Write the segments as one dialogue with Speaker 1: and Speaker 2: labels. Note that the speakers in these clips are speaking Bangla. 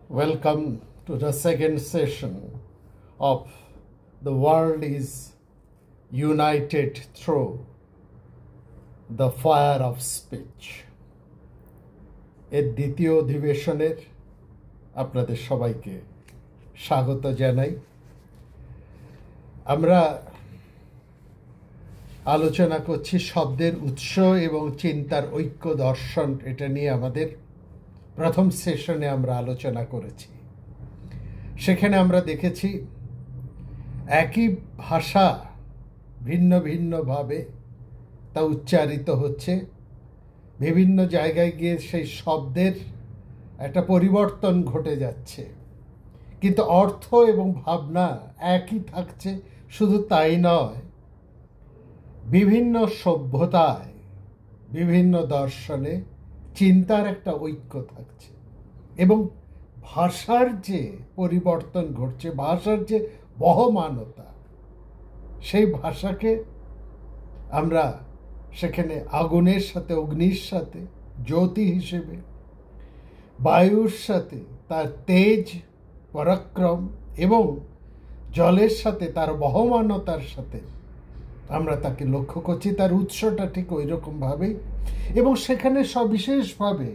Speaker 1: Welcome to the second session of The World is United Through the Fire of Speech. এর দ্বিতীয় অধিবেশনের আপনাদের সবাইকে স্বাগত জানাই। আমরা আলোচনা করছি শব্দের উৎস এবং চিন্তার ঐক্য দর্শন। এটা নিয়ে আমাদের প্রথম সেশনে আমরা আলোচনা করেছি। সেখানে আমরা দেখেছি একই ভাষা ভিন্ন ভিন্নভাবে তা উচ্চারিত হচ্ছে, বিভিন্ন জায়গায় গিয়ে সেই শব্দের একটা পরিবর্তন ঘটে যাচ্ছে, কিন্তু অর্থ এবং ভাবনা একই থাকছে। শুধু তাই নয়, বিভিন্ন সভ্যতায় বিভিন্ন দর্শনে চিন্তার একটা ঐক্য থাকছে এবং ভাষার যে পরিবর্তন ঘটছে, ভাষার যে বহমানতা, সেই ভাষাকে আমরা সেখানে আগুনের সাথে অগ্নির সাথে জ্যোতি হিসেবে, বায়ুর সাথে তার তেজ পরাক্রম এবং জলের সাথে তার বহমানতার সাথে আমরা তাকে লক্ষ্য করছি। তার উৎসটা ঠিক ওই রকমভাবেই, এবং সেখানে সবিশেষভাবে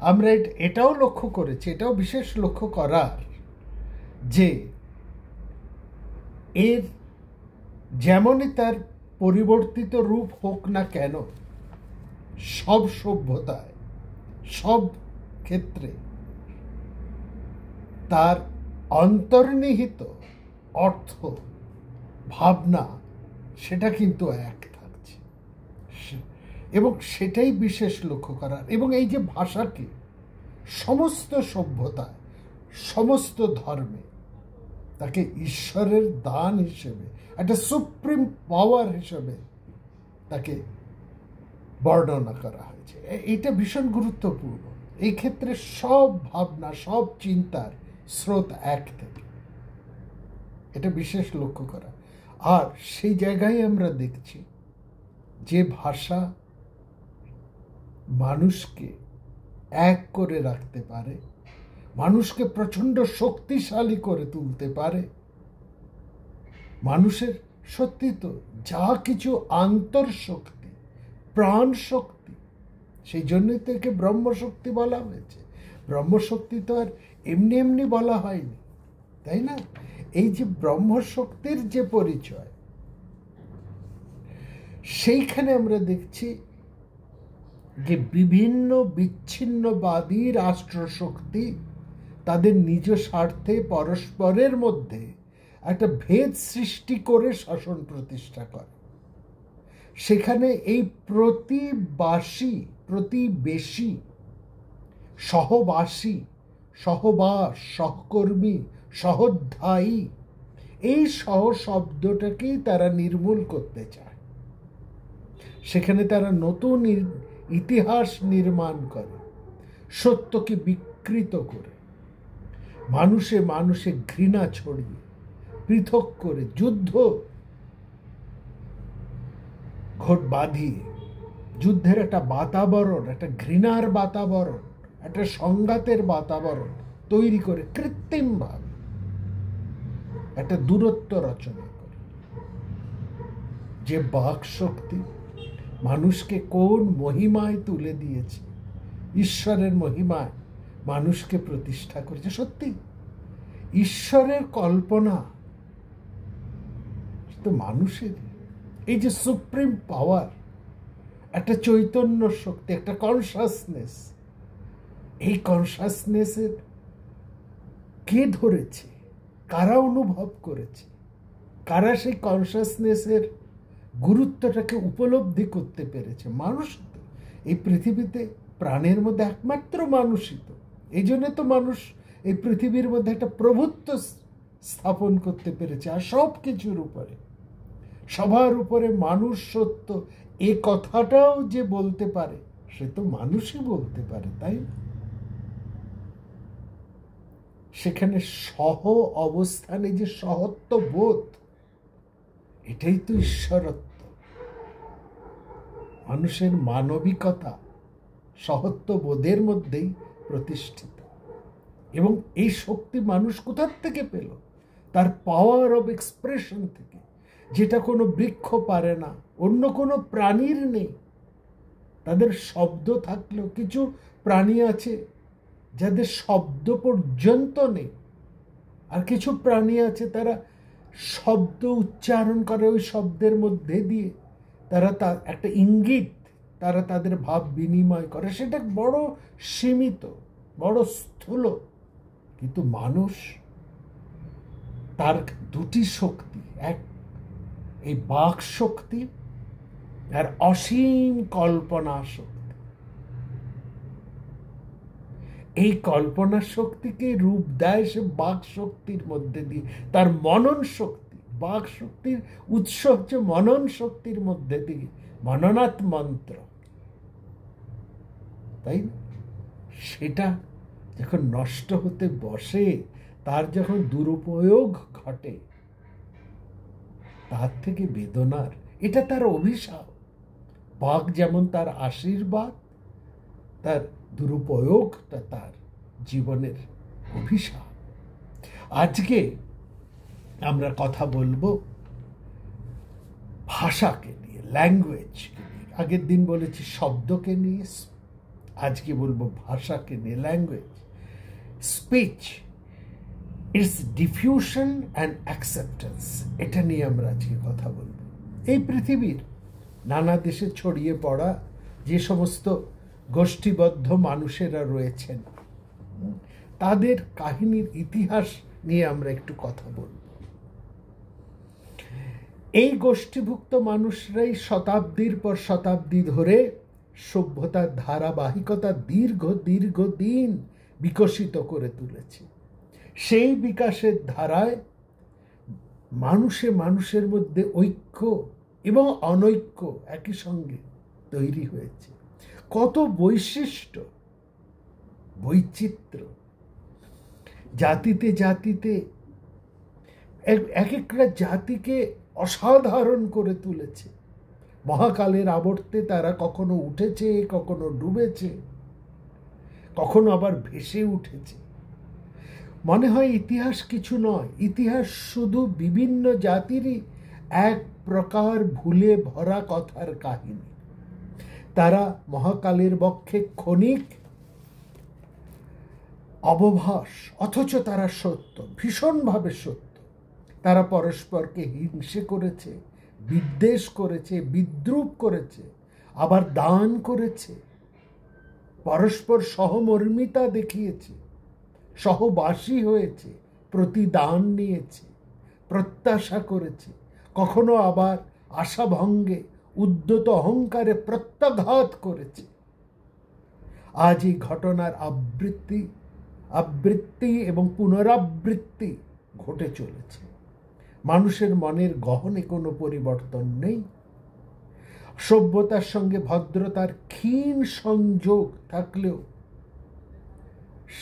Speaker 1: আমরা এটাও লক্ষ্য করেছি, এটাও বিশেষ লক্ষ্য করার যে এর যেমনই তার পরিবর্তিত রূপ হোক না কেন, সব সভ্যতায় সব ক্ষেত্রে তার অন্তর্নিহিত অর্থ ভাবনা সেটা কিন্তু এক থাকছে, এবং সেটাই বিশেষ লক্ষ্য করার। এবং এই যে ভাষাকে সমস্ত সভ্যতায় সমস্ত ধর্মে তাকে ঈশ্বরের দান হিসেবে, একটা সুপ্রিম পাওয়ার হিসেবে তাকে বর্ণনা করা হয়েছে। এটা ভীষণ গুরুত্বপূর্ণ। এই ক্ষেত্রে সব ভাবনা, সব চিন্তার স্রোত এক থেকে, এটা বিশেষ লক্ষ্য করা। আর সেই জায়গায় আমরা দেখছি যে ভাষা মানুষকে এক করে রাখতে পারে, মানুষকে প্রচণ্ড শক্তিশালী করে তুলতে পারে। মানুষের সত্যি তো যা কিছু আন্তর্শক্তি, প্রাণ শক্তি, সেই জন্যই তো একে ব্রহ্মশক্তি বলা হয়েছে। ব্রহ্মশক্তি তো আর এমনি এমনি বলা হয়নি, তাই না? এই যে ব্রহ্মশক্তির যে পরিচয়, সেইখানে আমরা দেখছি যে বিভিন্ন বিচ্ছিন্নবাদী রাষ্ট্রশক্তি তাদের নিজ স্বার্থে পরস্পরের মধ্যে একটা ভেদ সৃষ্টি করে শাসন প্রতিষ্ঠা করে। সেখানে এই প্রতিবেশী, সহবাসী, সহবাস, সহকর্মী, সহোধ্যায়ী, এই সহ শব্দটাকেই তারা নির্মূল করতে চায়। সেখানে তারা নতুন ইতিহাস নির্মাণ করে, সত্যকে বিকৃত করে, মানুষে মানুষে ঘৃণা ছড়িয়ে পৃথক করে, যুদ্ধ বাঁধিয়ে, যুদ্ধের একটা বাতাবরণ, একটা ঘৃণার বাতাবরণ, একটা সংঘাতের বাতাবরণ তৈরি করে কৃত্রিমভাবে একটা দূরত্ব রচনা করে। যে বাক শক্তি মানুষকে কোন মহিমায় তুলে দিয়েছে, ঈশ্বরের মহিমায় মানুষকে প্রতিষ্ঠা করেছে। সত্যি ঈশ্বরের কল্পনা তো মানুষের। এই যে সুপ্রিম পাওয়ার, একটা চৈতন্য শক্তি, একটা কনসাসনেস, এই কনসাসনেসের কে ধরেছে, কারা অনুভব করেছে, কারা সেই কনসাসনেসের গুরুত্বটাকে উপলব্ধি করতে পেরেছে? মানুষ তো এই পৃথিবীতে প্রাণের মধ্যে একমাত্র মানুষই তো। এই জন্য তো মানুষ এই পৃথিবীর মধ্যে একটা প্রভুত্ব স্থাপন করতে পেরেছে। আর সব কিছুর উপরে, সবার উপরে মানুষ সত্য, এ কথাটাও যে বলতে পারে, সে তো মানুষই বলতে পারে, তাই না? সেখানে সহ অবস্থানে যে সহত্ব বোধ, এটাই তো ঈশ্বরত্ব। মানুষের মানবিকতা সহত্ব বোধের মধ্যেই প্রতিষ্ঠিত। এবং এই শক্তি মানুষ কোথার থেকে পেল? তার পাওয়ার অফ এক্সপ্রেশন থেকে, যেটা কোনো বৃক্ষ পারে না, অন্য কোনো প্রাণীর নেই। তাদের শব্দ থাকলেও, কিছু প্রাণী আছে যাদের শব্দ পর্যন্ত নেই, আর কিছু প্রাণী আছে তারা শব্দ উচ্চারণ করে, ওই শব্দের মধ্যে দিয়ে তারা একটা ইঙ্গিত, তারা তাদের ভাব বিনিময় করে। সেটা বড় সীমিত, বড় স্থূল। কিন্তু মানুষ, তার দুটি শক্তি, এক এই বাক শক্তি আর অসীম কল্পনা শক্তি। এই কল্পনা শক্তিকে রূপ দেয় সে বাক শক্তির মধ্যে দিয়ে, তার মনন শক্তি। বাক শক্তির উৎস হচ্ছে মনন শক্তির মধ্যে দিয়ে, মননাৎ মন্ত্র, তাই না? সেটা যখন নষ্ট হতে বসে, তার যখন দুরুপয়োগ ঘটে, তার থেকে বেদনার, এটা তার অভিশাপ। বাঘ যেমন তার আশীর্বাদ, তার দুরুপয়োগটা তার জীবনের অভিশাপ। আজকে আমরা কথা বলবো ভাষাকে নিয়ে, ল্যাঙ্গুয়েজকে নিয়ে। আগের দিন বলেছি শব্দকে নিয়ে, আজকে বলবো ভাষাকে নিয়ে। Language, speech, it's diffusion and acceptance, এটা নিয়ে আমরা আজকে কথা বলবো। এই পৃথিবীর নানা দেশে ছড়িয়ে পড়া যে সমস্ত গোষ্ঠীবদ্ধ মানুষেরা রয়েছেন, তাদের কাহিনীর ইতিহাস নিয়ে আমরা একটু কথা বলব। এই গোষ্ঠীভুক্ত মানুষরাই শতাব্দীর পর শতাব্দী ধরে সভ্যতার ধারাবাহিকতা দীর্ঘদিন বিকশিত করে তুলেছে। সেই বিকাশের ধারায় মানুষের মধ্যে ঐক্য এবং অনৈক্য একই সঙ্গে তৈরি হয়েছে। কত বৈশিষ্ট্য, বৈচিত্র্য, জাতিতে জাতিতে এক একটা জাতিকে অসাধারণ করে তুলেছে। মহাকালের আবর্তে তারা কখনো উঠেছে, কখনো ডুবেছে, কখনো আবার ভেসে উঠেছে। মনে হয় ইতিহাস কিছু নয়, ইতিহাস শুধু বিভিন্ন জাতিরই এক প্রকার ভুলে ভরা কথার কাহিনী। তারা মহাকালের বক্ষে ক্ষণিক অবভাস, অথচ তারা সত্য, ভীষণভাবে সত্য। তারা পরস্পরকে হিংসে করেছে, বিদ্বেষ করেছে, বিদ্রূপ করেছে, আবার দান করেছে, পরস্পর সহমর্মিতা দেখিয়েছে, সহবাসী হয়েছে, প্রতিদান নিয়েছে, প্রত্যাশা করেছে, কখনো আবার আশাভঙ্গে উদ্যত অহংকারে প্রত্যাঘাত করেছে। আজ এই ঘটনার আবৃত্তি এবং পুনরাবৃত্তি ঘটে চলেছে। মানুষের মনের গহনে কোনো পরিবর্তন নেই। সভ্যতার সঙ্গে ভদ্রতার ক্ষীণ সংযোগ থাকলেও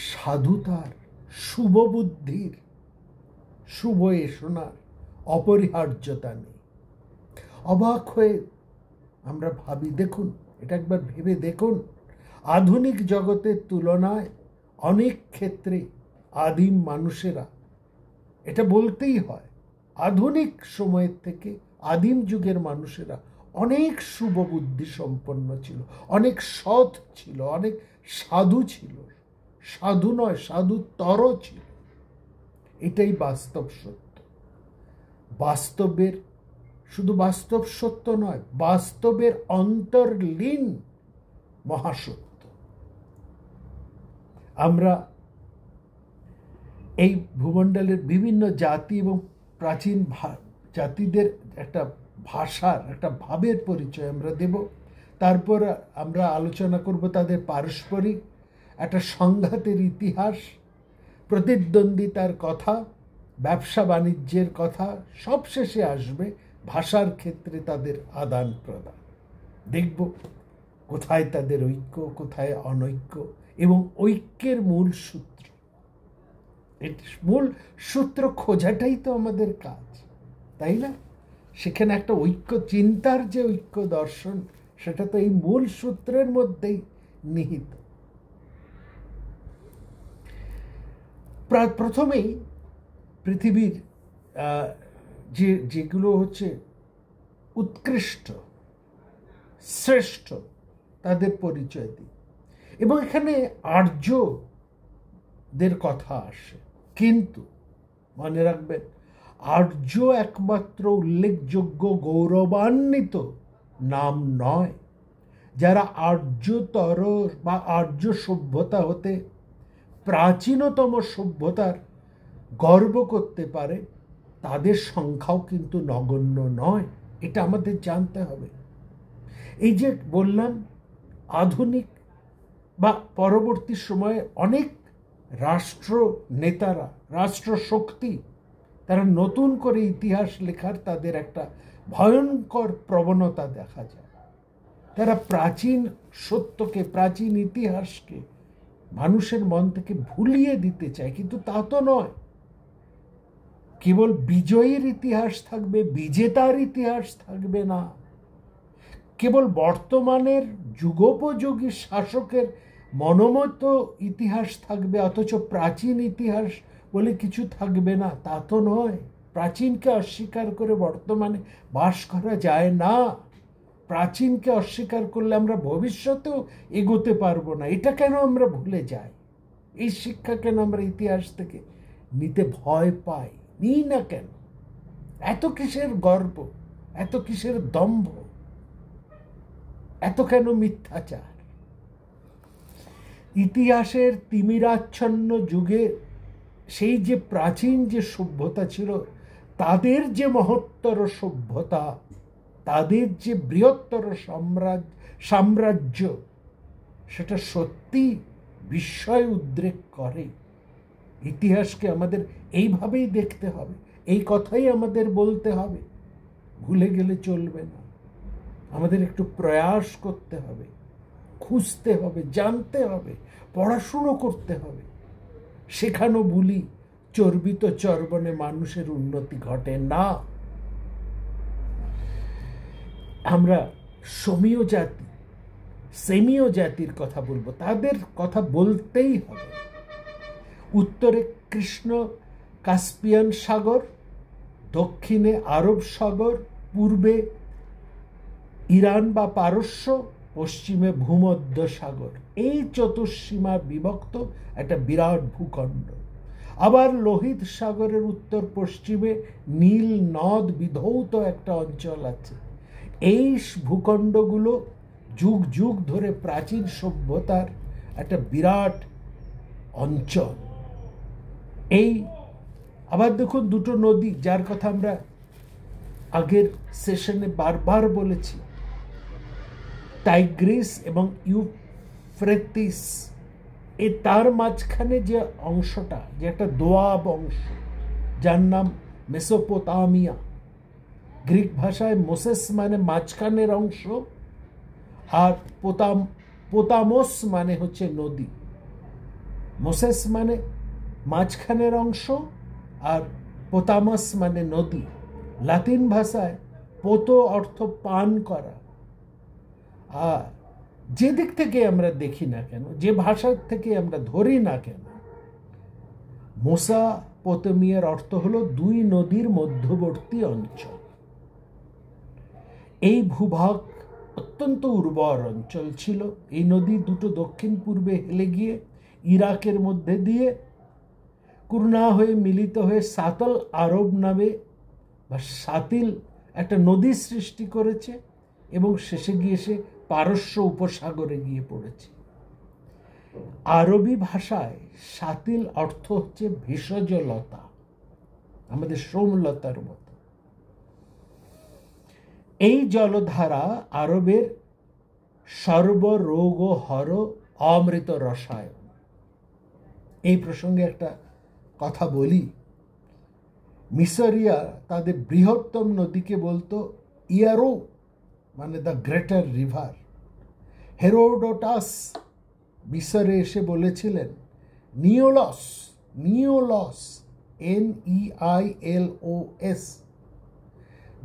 Speaker 1: সাধুতার, শুভবুদ্ধির, শুভ এসোনার অপরিহার্যতা নেই। অবাক হয়ে আমরা ভাবি, দেখুন, এটা একবার ভেবে দেখুন, আধুনিক জগতের তুলনায় অনেক ক্ষেত্রে আদিম মানুষেরা, এটা বলতেই হয়, আধুনিক সময়ের থেকে আদিম যুগের মানুষেরা অনেক শুভবুদ্ধি সম্পন্ন ছিল, অনেক সৎ ছিল, অনেক সাধু ছিল। সাধু নয়, সাধুতর ছিল। এটাই বাস্তব সত্য। বাস্তবের, শুধু বাস্তব সত্য নয়, বাস্তবের অন্তর্লীন মহাসত্য। আমরা এই ভূমণ্ডলের বিভিন্ন জাতি এবং প্রাচীন জাতিদের একটা ভাষার, একটা ভাবের পরিচয় আমরা দেব। তারপর আমরা আলোচনা করব তাদের পারস্পরিক একটা সংঘাতের ইতিহাস, প্রতিদ্বন্দ্বিতার কথা, ব্যবসা বাণিজ্যের কথা, সবশেষে আসবে ভাষার ক্ষেত্রে তাদের আদান প্রদান। দেখব কোথায় তাদের ঐক্য, কোথায় অনৈক্য, এবং ঐক্যের মূল সূত্র। মূল সূত্র খোঁজাটাই তো আমাদের কাজ, তাই না? সেখানে একটা ঐক্য, চিন্তার যে ঐক্য দর্শন, সেটা তো এই মূল সূত্রের মধ্যেই নিহিত। প্রথমেই পৃথিবীর যেগুলো হচ্ছে উৎকৃষ্ট, শ্রেষ্ঠ, তাদের পরিচয় দিই। এবং এখানে আর্যদের কথা আসে, কিন্তু মনে রাখবেন, আর্য একমাত্র উল্লেখযোগ্য গৌরবান্বিত নাম নয়। যারা আর্যতর বা আর্য সভ্যতা হতে প্রাচীনতম সভ্যতার গর্ব করতে পারে, তাদের সংখ্যাও কিন্তু নগণ্য নয়। এটা আমাদের জানতে হবে। এই যে বললাম, আধুনিক বা পরবর্তী সময়ে অনেক রাষ্ট্র নেতারা, রাষ্ট্র শক্তি, তারা নতুন করে ইতিহাস লেখার তাদের একটা ভয়ঙ্কর প্রবণতা দেখা যায়। তারা প্রাচীন সত্যকে, প্রাচীন ইতিহাসকে মানুষের মন থেকে ভুলিয়ে দিতে চায়, কিন্তু তা তো নয়। কেবল বিজয়ীর ইতিহাস থাকবে, বিজেতার ইতিহাস থাকবে না। কেবল বর্তমানের যুগোপযোগী শাসকের মনোমত ইতিহাস থাকবে, অথচ প্রাচীন ইতিহাস বলে কিছু থাকবে না, তা তো নয়। প্রাচীনকে অস্বীকার করে বর্তমানে বাস করা যায় না। প্রাচীনকে অস্বীকার করলে আমরা ভবিষ্যতেও এগোতে পারবো না। এটা কেন আমরা ভুলে যাই? এই শিক্ষা কেন আমরা ইতিহাস থেকে নিতে ভয় পাই? নিই না কেন? এত কিসের গর্ব, এত কিসের দম্ভ, এত কেন মিথ্যাচার? ইতিহাসের তিমিরাচ্ছন্ন যুগে সেই যে প্রাচীন যে সভ্যতা ছিল, তাদের যে মহত্তর সভ্যতা, তাদের যে বৃহত্তর সাম্রাজ্য, সেটা সত্যি বিস্ময় উদ্রেক করে। ইতিহাসকে আমাদের এইভাবেই দেখতে হবে, এই কথাই আমাদের বলতে হবে। ভুলে গেলে চলবে না। আমাদের একটু প্রয়াস করতে হবে, খুঁজতে হবে, জানতে হবে, পড়াশুনো করতে হবে। শেখানো বুলি চর্বিত চর্বণে মানুষের উন্নতি ঘটে না। আমরা সমীয় জাতি, সেমীয় জাতির কথা বলবো, তাদের কথা বলতেই হবে। উত্তরে কৃষ্ণ কাস্পিয়ান সাগর, দক্ষিণে আরব সাগর, পূর্বে ইরান বা পারস্য, পশ্চিমে ভূমধ্য সাগর। এই চতুর্সীমা বিভক্ত একটা বিরাট ভূখণ্ড। আবার লোহিত সাগরের উত্তর পশ্চিমে নীল নদ বিধৌত একটা অঞ্চল আছে। এই ভূখণ্ডগুলো যুগ যুগ ধরে প্রাচীন সভ্যতার একটা বিরাট অঞ্চল। এই আবার দেখুন, দুটো নদী যার কথা আমরা আগের সেশনে বারবার বলেছি, টাইগ্রিস এবং ইউফ্রেটিস। তার মাঝখানে যে অংশটা, যে একটা দোয়াব অংশ, যার নাম মেসোপোতামিয়া। গ্রিক ভাষায় মোসেস মানে মাঝখানের অংশ, আর পোতামোস মানে হচ্ছে নদী। মোসেস মানে মাঝখানের অংশ, আর পোতামাস মানে নদী। লাতিন ভাষায় পোতো অর্থ পান করা। আর যে দিক থেকে আমরা দেখি না কেন, যে ভাষার থেকে আমরা ধরি না কেন, মেসোপটেমিয়ার অর্থ হলো দুই নদীর মধ্যবর্তী অঞ্চল। এই ভূভাগ অত্যন্ত উর্বর অঞ্চল ছিল। এই নদী দুটো দক্ষিণ পূর্বে হেলে গিয়ে ইরাকের মধ্যে দিয়ে কুরনা হয়ে মিলিত হয়ে সাতল আরব নামে বা সাতিল একটা নদী সৃষ্টি করেছে, এবং শেষে গিয়ে সে পারস্য উপসাগরে গিয়ে পড়েছে। আরবি ভাষায় সাতিল অর্থ হচ্ছে ভেষজ লতা, আমাদের সোমলতার মতো। এই জলধারা আরবের সর্বরোগ হর অমৃত রসায়ন। এই প্রসঙ্গে একটা কথা বলি। মিশরিয়া তাদের বৃহত্তম নদীকে বলতো ইয়ারো, মানে দ্য গ্রেটার রিভার। হেরোডোটাস মিশরে এসে বলেছিলেন নিওলস, NEILOS,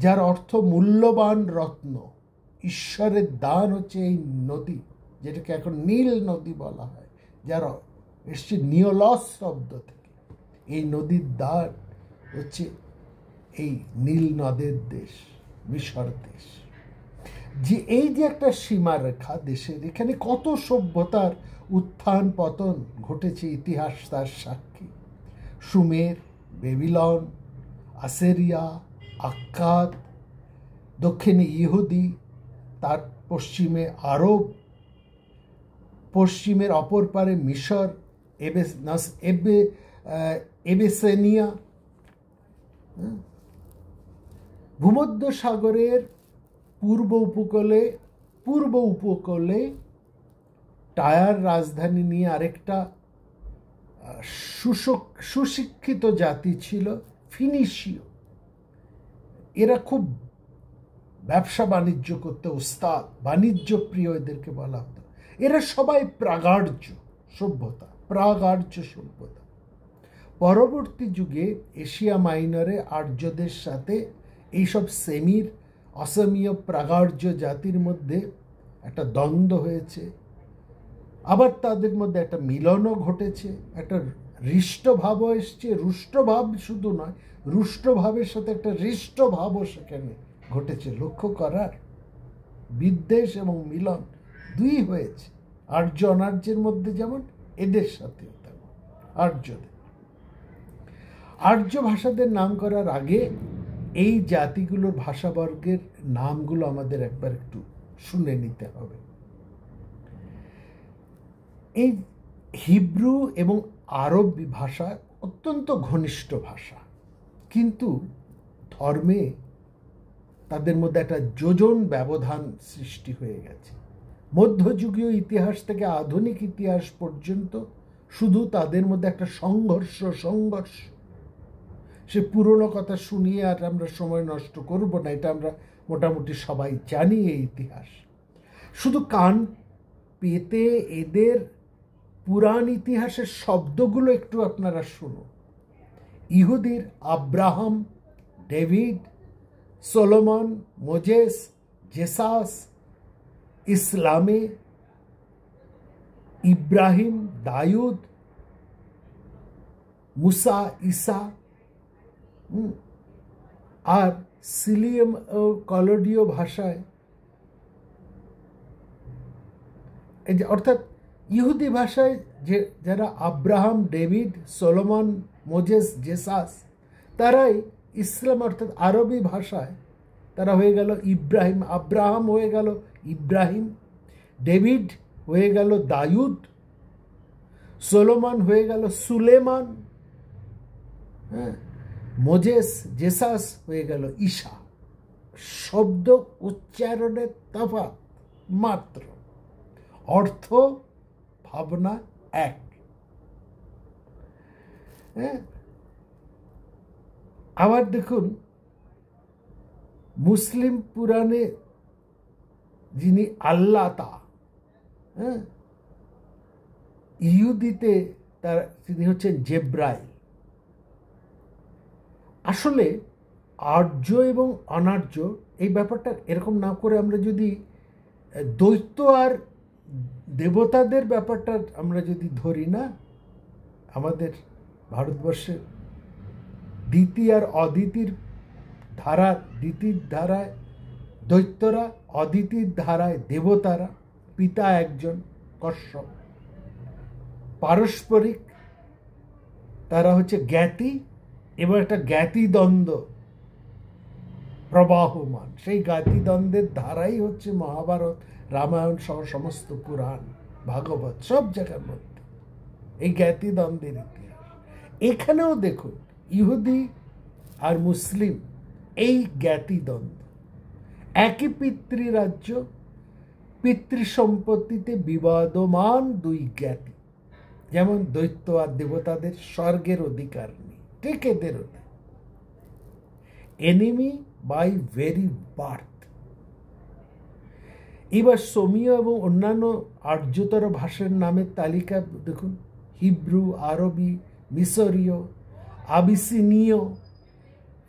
Speaker 1: যার অর্থ মূল্যবান রত্ন। ঈশ্বরের দান হচ্ছে এই নদী, যেটাকে এখন নীল নদী বলা হয়, যার এসছে নিওলস শব্দ থেকে। এই নদীর দ্বার হচ্ছে এই নীল নদের দেশ, মিশর দেশ। যে এই যে একটা সীমারেখা দেশের, এখানে কত সভ্যতার উত্থান পতন ঘটেছে, ইতিহাস তার সাক্ষী। সুমের, বেবিলন, আসেরিয়া, আক্কাদ, দক্ষিণে ইহুদি, তার পশ্চিমে আরব, পশ্চিমের অপর পারে মিশর, এবেসেনিয়া। ভূমধ্য সাগরের পূর্ব উপকূলে টায়ার রাজধানী নিয়ে আরেকটা সুশিক্ষিত জাতি ছিল ফিনিশীয়। এরা খুব ব্যবসা বাণিজ্য করতে ওস্তাদ, বাণিজ্য প্রিয় এদেরকে বলা হতো। এরা সবাই প্রাগার্য সভ্যতা। পরবর্তী যুগে এশিয়া মাইনরে আর্যদের সাথে এইসব সেমির অসমীয় প্রাগার্য জাতির মধ্যে একটা দ্বন্দ্ব হয়েছে, আবার তাদের মধ্যে একটা মিলনও ঘটেছে, একটা হৃষ্টভাবও এসছে। রুষ্টভাব শুধু নয়, রুষ্টভাবের সাথে একটা হৃষ্টভাবও সেখানে ঘটেছে। লক্ষ্য করার, বিদ্বেষ এবং মিলন দুই হয়েছে, আর্য অনার্যের মধ্যে যেমন, এদের সাথেও তেমন। আর্য ভাষাদের নাম করার আগে এই জাতিগুলোর ভাষাবর্গের নামগুলো আমাদের একবার একটু শুনে নিতে হবে। এই হিব্রু এবং আরবি ভাষা অত্যন্ত ঘনিষ্ঠ ভাষা, কিন্তু ধর্মে তাদের মধ্যে একটা যোজন ব্যবধান সৃষ্টি হয়ে গেছে। মধ্যযুগীয় ইতিহাস থেকে আধুনিক ইতিহাস পর্যন্ত শুধু তাদের মধ্যে একটা সংঘর্ষ। সে পুরনো কথা শুনিয়ে আর আমরা সময় নষ্ট করব না, এটা আমরা মোটামুটি সবাই জানি এই ইতিহাস। শুধু কান পেতে এদের পুরাণ ইতিহাসের শব্দগুলো একটু আপনারা শুনুন। ইহুদির Abraham, David, Solomon, Moses, Jesus, ইসলামে ইব্রাহিম, দাউদ, মুসা, ঈসা, আর সিলিয়াম ও কলডীয় ভাষায়, অর্থাৎ ইহুদি ভাষায় যে যারা Abraham, David, Solomon, Moses, Jesus, তারাই ইসলাম অর্থাৎ আরবি ভাষায় তারা হয়ে গেল ইব্রাহিম। আব্রাহাম হয়ে গেল ইব্রাহিম, ডেভিড হয়ে গেল দাউদ, সলোমন হয়ে গেল সুলেমান, মোজেস, জেসাস হয়ে গেল ঈশা। শব্দ উচ্চারণের তফাৎ মাত্র, অর্থ ভাবনা এক। আবার দেখুন, মুসলিম পুরাণে যিনি আল্লাহ, ইহুদিতে তিনি হচ্ছেন জেব্রাইল। আসলে আর্য এবং অনার্য এই ব্যাপারটা এরকম না করে আমরা যদি দৈত্য আর দেবতাদের ব্যাপারটা আমরা যদি ধরি না, আমাদের ভারতবর্ষের দ্বিতি আর অদিতির ধারায় দৈত্যরা, অদিতির ধারায় দেবতারা, পিতা একজন কশ্যপ, পারস্পরিক তারা হচ্ছে জ্ঞাতি, এবং একটা জ্ঞাতিদ্বন্দ্ব প্রবাহমান। সেই জ্ঞাতিদ্বন্দ্বের ধারাই হচ্ছে মহাভারত, রামায়ণ সহ সমস্ত পুরাণ, ভাগবত, সব জায়গার মধ্যে এই জ্ঞাতিদ্বন্দ্বের ইতিহাস। এখানেও দেখুন, ইহুদি আর মুসলিম এই জ্ঞাতিদ্বন্দ্ব, একই পিতৃরাজ্য, পিতৃসম্পত্তিতে বিবাদমান দুই জ্ঞাতি। যেমন দৈত্য আর দেবতাদের স্বর্গের অধিকার নেই, ঠিক এদেরও নেই। Enemy by very birth. এবার সোমীয় এবং অন্যান্য আর্যতর ভাষার নামের তালিকা দেখুন। হিব্রু, আরবি, মিশরীয়, আবিসিনীয়,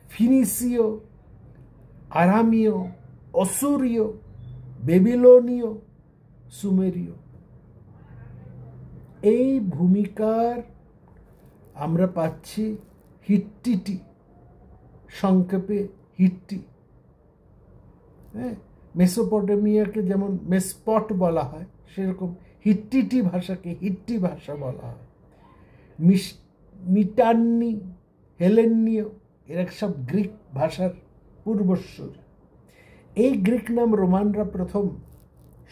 Speaker 1: ফিনিসীয়, আরামীয়, অসুরীয়, বেবিলনীয়, সুমেরীয়। এই ভূমিকার আমরা পাচ্ছি হিট্টিটি, সংক্ষেপে হিট্টি। হ্যাঁ, মেসোপটেমিয়াকে যেমন মেসপট বলা হয়, সেরকম হিট্টিটি ভাষাকে হিট্টি ভাষা বলা হয়। মিটান্নি, হেলেনীয়, এরা সব গ্রিক ভাষার পূর্বসূরি। এই গ্রিক নাম রোমানরা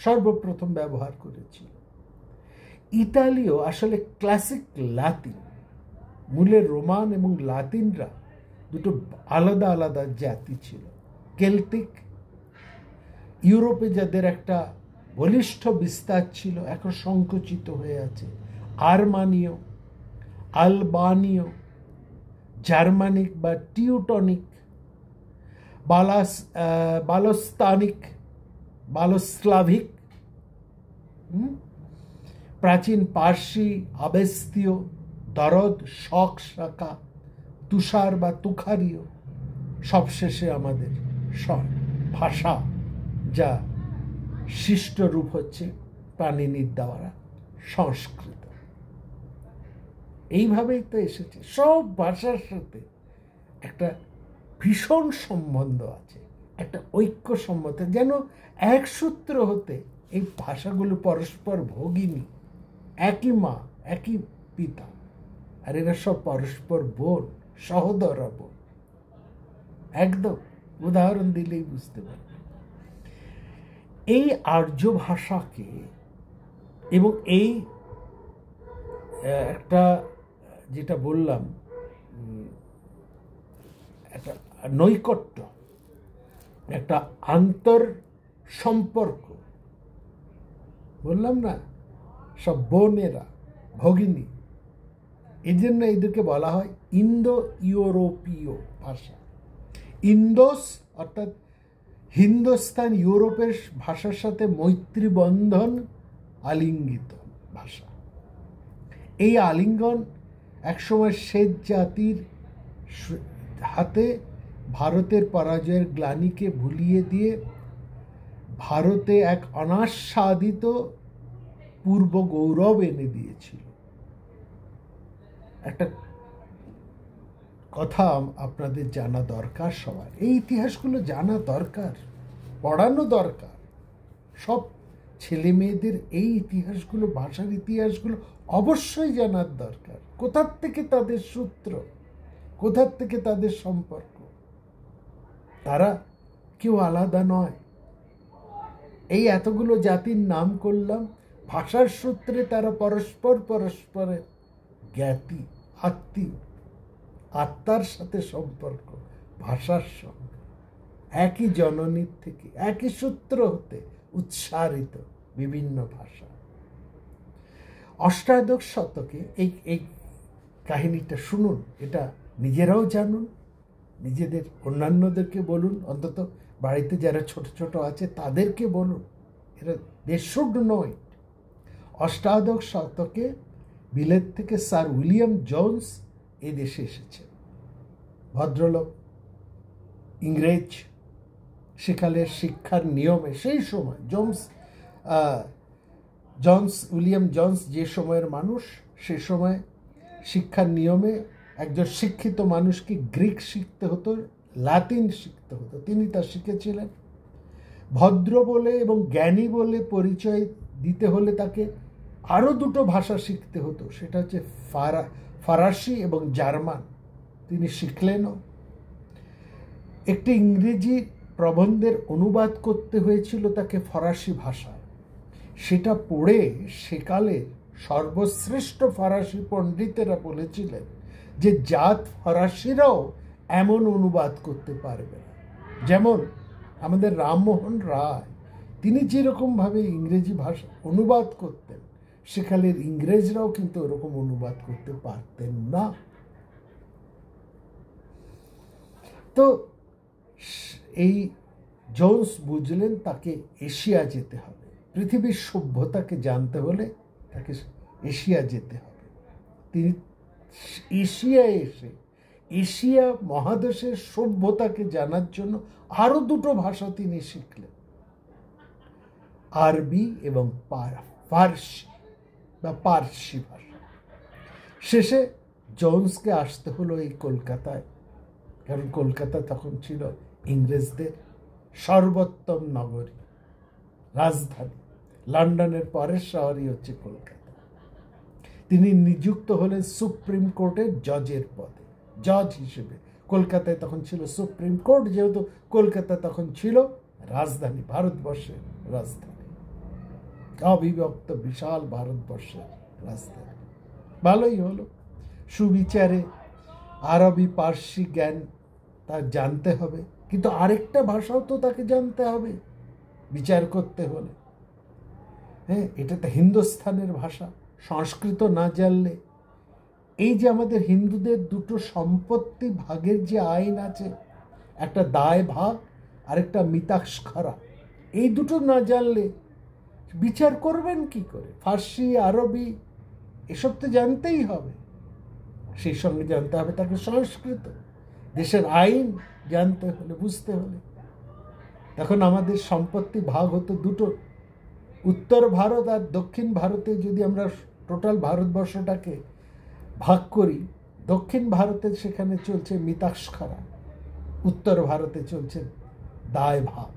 Speaker 1: সর্বপ্রথম ব্যবহার করেছিল। ইতালীয় আসলে ক্লাসিক লাতিন, মূলে রোমান এবং লাতিনরা দুটো আলাদা আলাদা জাতি ছিল। কেল্টিক, ইউরোপে যাদের একটা বলিষ্ঠ বিস্তার ছিল, এখন সংকুচিত হয়ে আছে। আর্মানীয়, আলবানীয়, জার্মানিক বা টিউটনিক, বালস্তানিক, বালোস্লাভিক, প্রাচীন পার্সি, আবেস্তীয়, দরদ, শক, শাখা, তুষার বা তুখারীয়, সবশেষে আমাদের ভাষা, যা শিষ্ট রূপ হচ্ছে পাণিনির দ্বারা সংস্কৃত। এইভাবেই তো এসেছে। সব ভাষার সাথে একটা ভীষণ সম্বন্ধ আছে, একটা ঐক্য সম্বন্ধ, যেন এক সূত্র হতে এই ভাষাগুলো পরস্পর ভগিনী, একই মা একই পিতা, আর এরা সব পরস্পর বোন, সহোদরা বোন। একদম উদাহরণ দিলেই বুঝতে পারবে। এই আর্য ভাষাকে এবং এই একটা যেটা বললাম একটা নৈকট্য, একটা আন্তর সম্পর্ক, বললাম না সব বোনেরা, ভগিনী, এই জন্য এদেরকে বলা হয় ইন্দো ইউরোপীয় ভাষা। ইন্দোস অর্থাৎ হিন্দুস্তান ইউরোপের ভাষার সাথে মৈত্রী বন্ধন আলিঙ্গিত ভাষা। এই আলিঙ্গন একসময় শ্বেত জাতির হাতে ভারতের পরাজয়ের গ্লানিকে ভুলিয়ে দিয়ে ভারতে এক অনাস্বাদিত পূর্ব গৌরব এনে দিয়েছিল। একটা কথা আপনাদের জানা দরকার, সবার এই ইতিহাসগুলো জানা দরকার, পড়ানো দরকার। সব ছেলে মেয়েদের এই ইতিহাসগুলো, ভাষার ইতিহাসগুলো অবশ্যই জানার দরকার। কোথার থেকে তাদের সূত্র, কোথার থেকে তাদের সম্পর্ক, তারা কেউ আলাদা নয়। এই এতগুলো জাতির নাম করলাম, ভাষার সূত্রে তারা পরস্পরের জ্ঞাতি, আত্মীয়, আত্মার সাথে সম্পর্ক, ভাষার সঙ্গে একই জননীর থেকে, একই সূত্র হতে উচ্চারিত বিভিন্ন ভাষা। অষ্টাদশ শতকে এই কাহিনীটা শুনুন, এটা নিজেরাও জানুন, নিজেদের অন্যান্যদেরকে বলুন, অন্তত বাড়িতে যারা ছোট ছোট আছে তাদেরকে বলুন। এটা দে শুড নো ইট। অষ্টাদশ শতকে বিলেত থেকে স্যার উইলিয়াম জোন্স এই দেশে এসেছেন। ভদ্রলোক, ইংরেজ, সেকালের শিক্ষার নিয়মে সেই সময় উইলিয়াম জোন্স যে সময়ের মানুষ, সে সময় শিক্ষার নিয়মে একজন শিক্ষিত মানুষকে গ্রিক শিখতে হতো, লাতিন শিখতে হতো। তিনি তা শিখেছিলেন। ভদ্র বলে এবং জ্ঞানী বলে পরিচয় দিতে হলে তাকে আরও দুটো ভাষা শিখতে হতো, সেটা হচ্ছে ফরাসি এবং জার্মান। তিনি শিখলেনও। একটি ইংরেজি প্রবন্ধের অনুবাদ করতে হয়েছিল তাকে ফরাসি ভাষায়। সেটা পড়ে সেকালে সর্বশ্রেষ্ঠ ফরাসি পণ্ডিতেরা বলেছিলেন যে জাত ফরাসিরাও এমন অনুবাদ করতে পারবে না। যেমন আমাদের রামমোহন রায়, তিনি যেরকমভাবে ইংরেজি ভাষা অনুবাদ করতেন, সেকালের ইংরেজরাও কিন্তু ওরকম অনুবাদ করতে পারতেন না। তো এই জোন্স বুঝলেন তাকে এশিয়া যেতে হবে, পৃথিবীর সভ্যতাকে জানতে হলে তাকে এশিয়া যেতে হবে। তিনি এশিয়ায় এসে এশিয়া মহাদেশের সভ্যতাকে জানার জন্য আরো দুটো ভাষা তিনি শিখলেন, আরবি এবং ফার্সি বা পার্সি ভাষা। শেষে জোন্সকে আসতে হলো এই কলকাতায়, কারণ কলকাতা তখন ছিল ইংরেজদের সর্বোত্তম নগরী, রাজধানী। লন্ডনের পরের শহরই হচ্ছে কলকাতা। তিনি নিযুক্ত হলেন সুপ্রিম কোর্টের জজের পদে, জজ হিসেবে। কলকাতায় তখন ছিল সুপ্রিম কোর্ট, যেহেতু কলকাতা তখন ছিল রাজধানী, ভারতবর্ষের রাজধানী, অবিভক্ত বিশাল ভারতবর্ষের রাজধানী। ভালোই হলো, সুবিচারে আরবি পার্সি জ্ঞান তার জানতে হবে, কিন্তু আরেকটা ভাষাও তো তাকে জানতে হবে বিচার করতে হলে। হ্যাঁ, এটা তো হিন্দুস্থানের ভাষা, সংস্কৃত না জানলে। এই যে আমাদের হিন্দুদের দুটো সম্পত্তি ভাগের যে আইন আছে, একটা দায় ভাগ আর একটা মিতাক্ষরা, এই দুটো না জানলে বিচার করবেন কি করে? ফার্সি, আরবি এসব তো জানতেই হবে, সেই সঙ্গে জানতে হবে তাকে সংস্কৃত, দেশের আইন জানতে হলে, বুঝতে হলে। তখন আমাদের সম্পত্তি ভাগ হতো দুটো, উত্তর ভারত আর দক্ষিণ ভারতে। যদি আমরা টোটাল ভারতবর্ষটাকে ভাগ করি, দক্ষিণ ভারতে সেখানে চলছে মিতাক্ষরা, উত্তর ভারতে চলছে দায় ভাগ।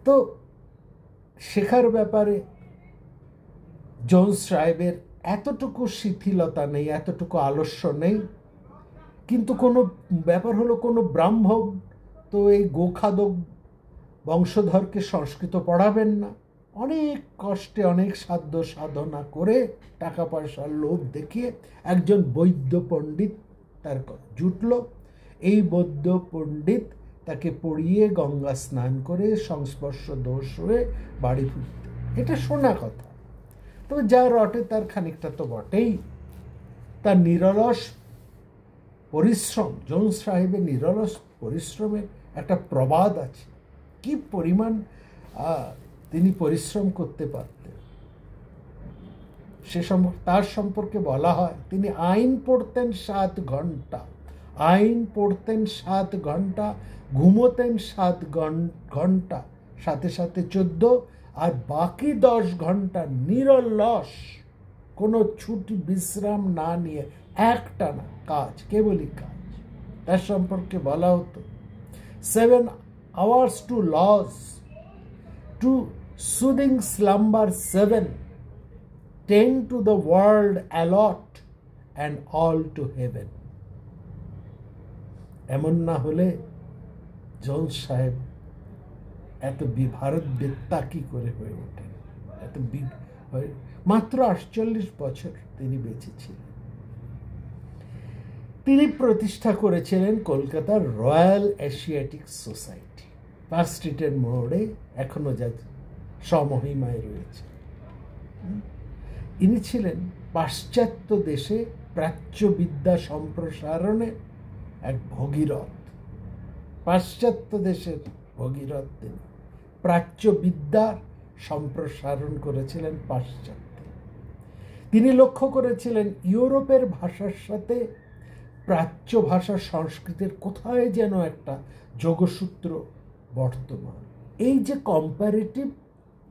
Speaker 1: তো শেখার ব্যাপারে জোন্স সাহেবের এতটুকু শিথিলতা নেই, এতটুকু আলস্য নেই। কিন্তু কোনো ব্যাপার হলো, কোনো ব্রাহ্মণ তো এই গোখাদক বংশধরকে সংস্কৃত পড়াবেন না। অনেক কষ্টে, অনেক সাধ্য সাধনা করে, টাকা পয়সার লোভ দেখিয়ে একজন বৈদ্য পণ্ডিত তার জুটল। এই বৈদ্য পণ্ডিত তাকে পড়িয়ে গঙ্গা স্নান করে সংস্পর্শ দোষ হয়ে বাড়ি ফিরতে, এটা শোনা কথা। তবে যা রটে তার খানিকটা তো বটেই। তার নিরলস পরিশ্রম, জোন্স সাহেবের নিরলস পরিশ্রমের একটা প্রবাদ আছে। কি পরিমাণ তিনি পরিশ্রম করতে পারতেন সে সম্পর্কে, তার সম্পর্কে বলা হয় তিনি আইন পড়তেন 7 ঘন্টা, আইন পড়তেন 7 ঘন্টা, ঘুমোতেন 7 ঘন্টা, সাথে সাথে 14, আর বাকি 10 ঘন্টা নিরলস, কোনো ছুটি বিশ্রাম না নিয়ে একটানা কাজ, কেবলই কাজ। তার সম্পর্কে বলা হতো 7 hours to laws, to soothing slumber 7, 10 to the world allot, and all to heaven. এমন না হলে জোন্স সাহেব এত ভারত বেত্তা কি করে হয়ে ওঠেন? এত মাত্র 48 বছর তিনি বেঁচে ছিলেন। তিনি প্রতিষ্ঠা করেছিলেন কলকাতার রয়্যাল এশিয়াটিক সোসাইটি, পার্ক স্ট্রিটের মোড়ে এখনো যা সমহিমায় রয়েছে। ইনি ছিলেন পাশ্চাত্য দেশে প্রাচ্যবিদ্যা সম্প্রসারণে এক ভগীরথ, পাশ্চাত্য দেশের ভগীরথ। তিনি প্রাচ্যবিদ্যার সম্প্রসারণ করেছিলেন পাশ্চাত্যে। তিনি লক্ষ্য করেছিলেন ইউরোপের ভাষার সাথে প্রাচ্য ভাষা সংস্কৃতের কোথায় যেন একটা যোগসূত্র বর্তমান। এই যে কম্পারেটিভ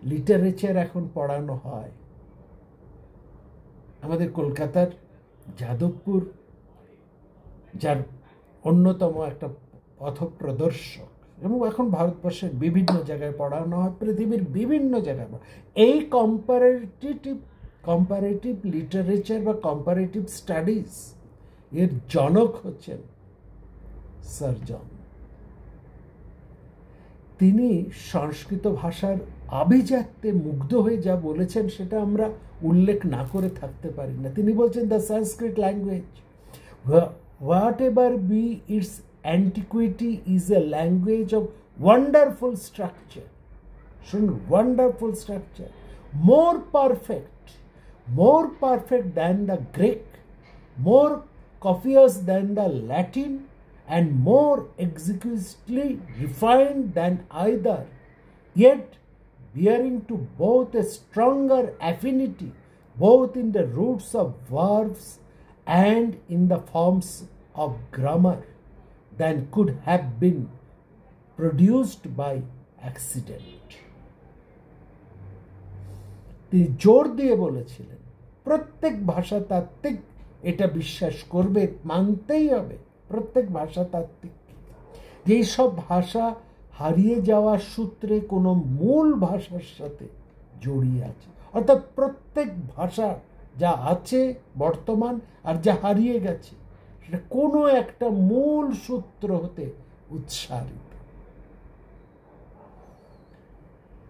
Speaker 1: লিটারেচার এখন পড়ানো হয়, আমাদের কলকাতার যাদবপুর যার অন্যতম একটা পথপ্রদর্শক, এবং এখন ভারতবর্ষের বিভিন্ন জায়গায় পড়ানো হয়, পৃথিবীর বিভিন্ন জায়গায়। এই কম্পারেটিভ লিটারেচার বা কম্পারেটিভ স্টাডিজ এর জনক হচ্ছেন স্যার জন। তিনি সংস্কৃত ভাষার আভিজাত্যে মুগ্ধ হয়ে যা বলেছেন সেটা আমরা উল্লেখ না করে থাকতে পারি না। তিনি বলছেন, the Sanskrit language, whatever be its antiquity, is a language of wonderful structure. Wonderful structure, more perfect than the Greek, more copious than the Latin, and more exquisitely refined than either, yet bearing to both a stronger affinity, both in the roots of verbs and in the forms of grammar, than could have been produced by accident. তিনি জোর দিয়ে বলেছিলেন প্রত্যেক ভাষাতাত্ত্বিক এটা বিশ্বাস করবে, মানতেই হবে প্রত্যেক ভাষাতাত্ত্বিক, যে সব ভাষা হারিয়ে যাওয়ার সূত্রে কোনো মূল ভাষার সাথে জড়িয়ে আছে। অর্থাৎ প্রত্যেক ভাষা যা আছে বর্তমান আর যা হারিয়ে গেছে সেটা কোনো একটা মূল সূত্র হতে উৎসারিত।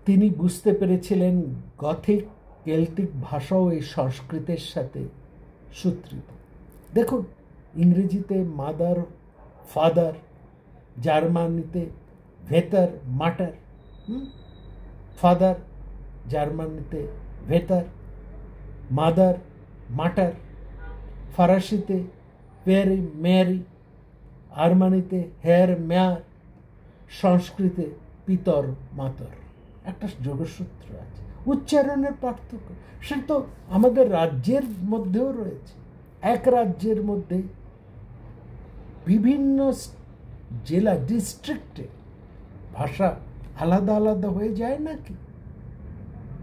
Speaker 1: তিনি বুঝতে পেরেছিলেন গথিক কেল্টিক ভাষাও এই সংস্কৃতের সাথে সূত্রিত। দেখুন, ইংরেজিতে মাদার, ফাদার, জার্মানিতে ভেতার, মাটার, ফাদার, জার্মানিতে ভেতার, মাদার, মাটার, ফরাসিতে পেরি, মেরি, আরমানিতে হেয়ার, মেয়ার, সংস্কৃতে পিতর, মাতর। একটা যোগসূত্র আছে, উচ্চারণের পার্থক্য। সে তো আমাদের রাজ্যের মধ্যেও রয়েছে। এক রাজ্যের মধ্যে বিভিন্ন জেলা, ডিস্ট্রিক্টে ভাষা আলাদা আলাদা হয়ে যায় নাকি?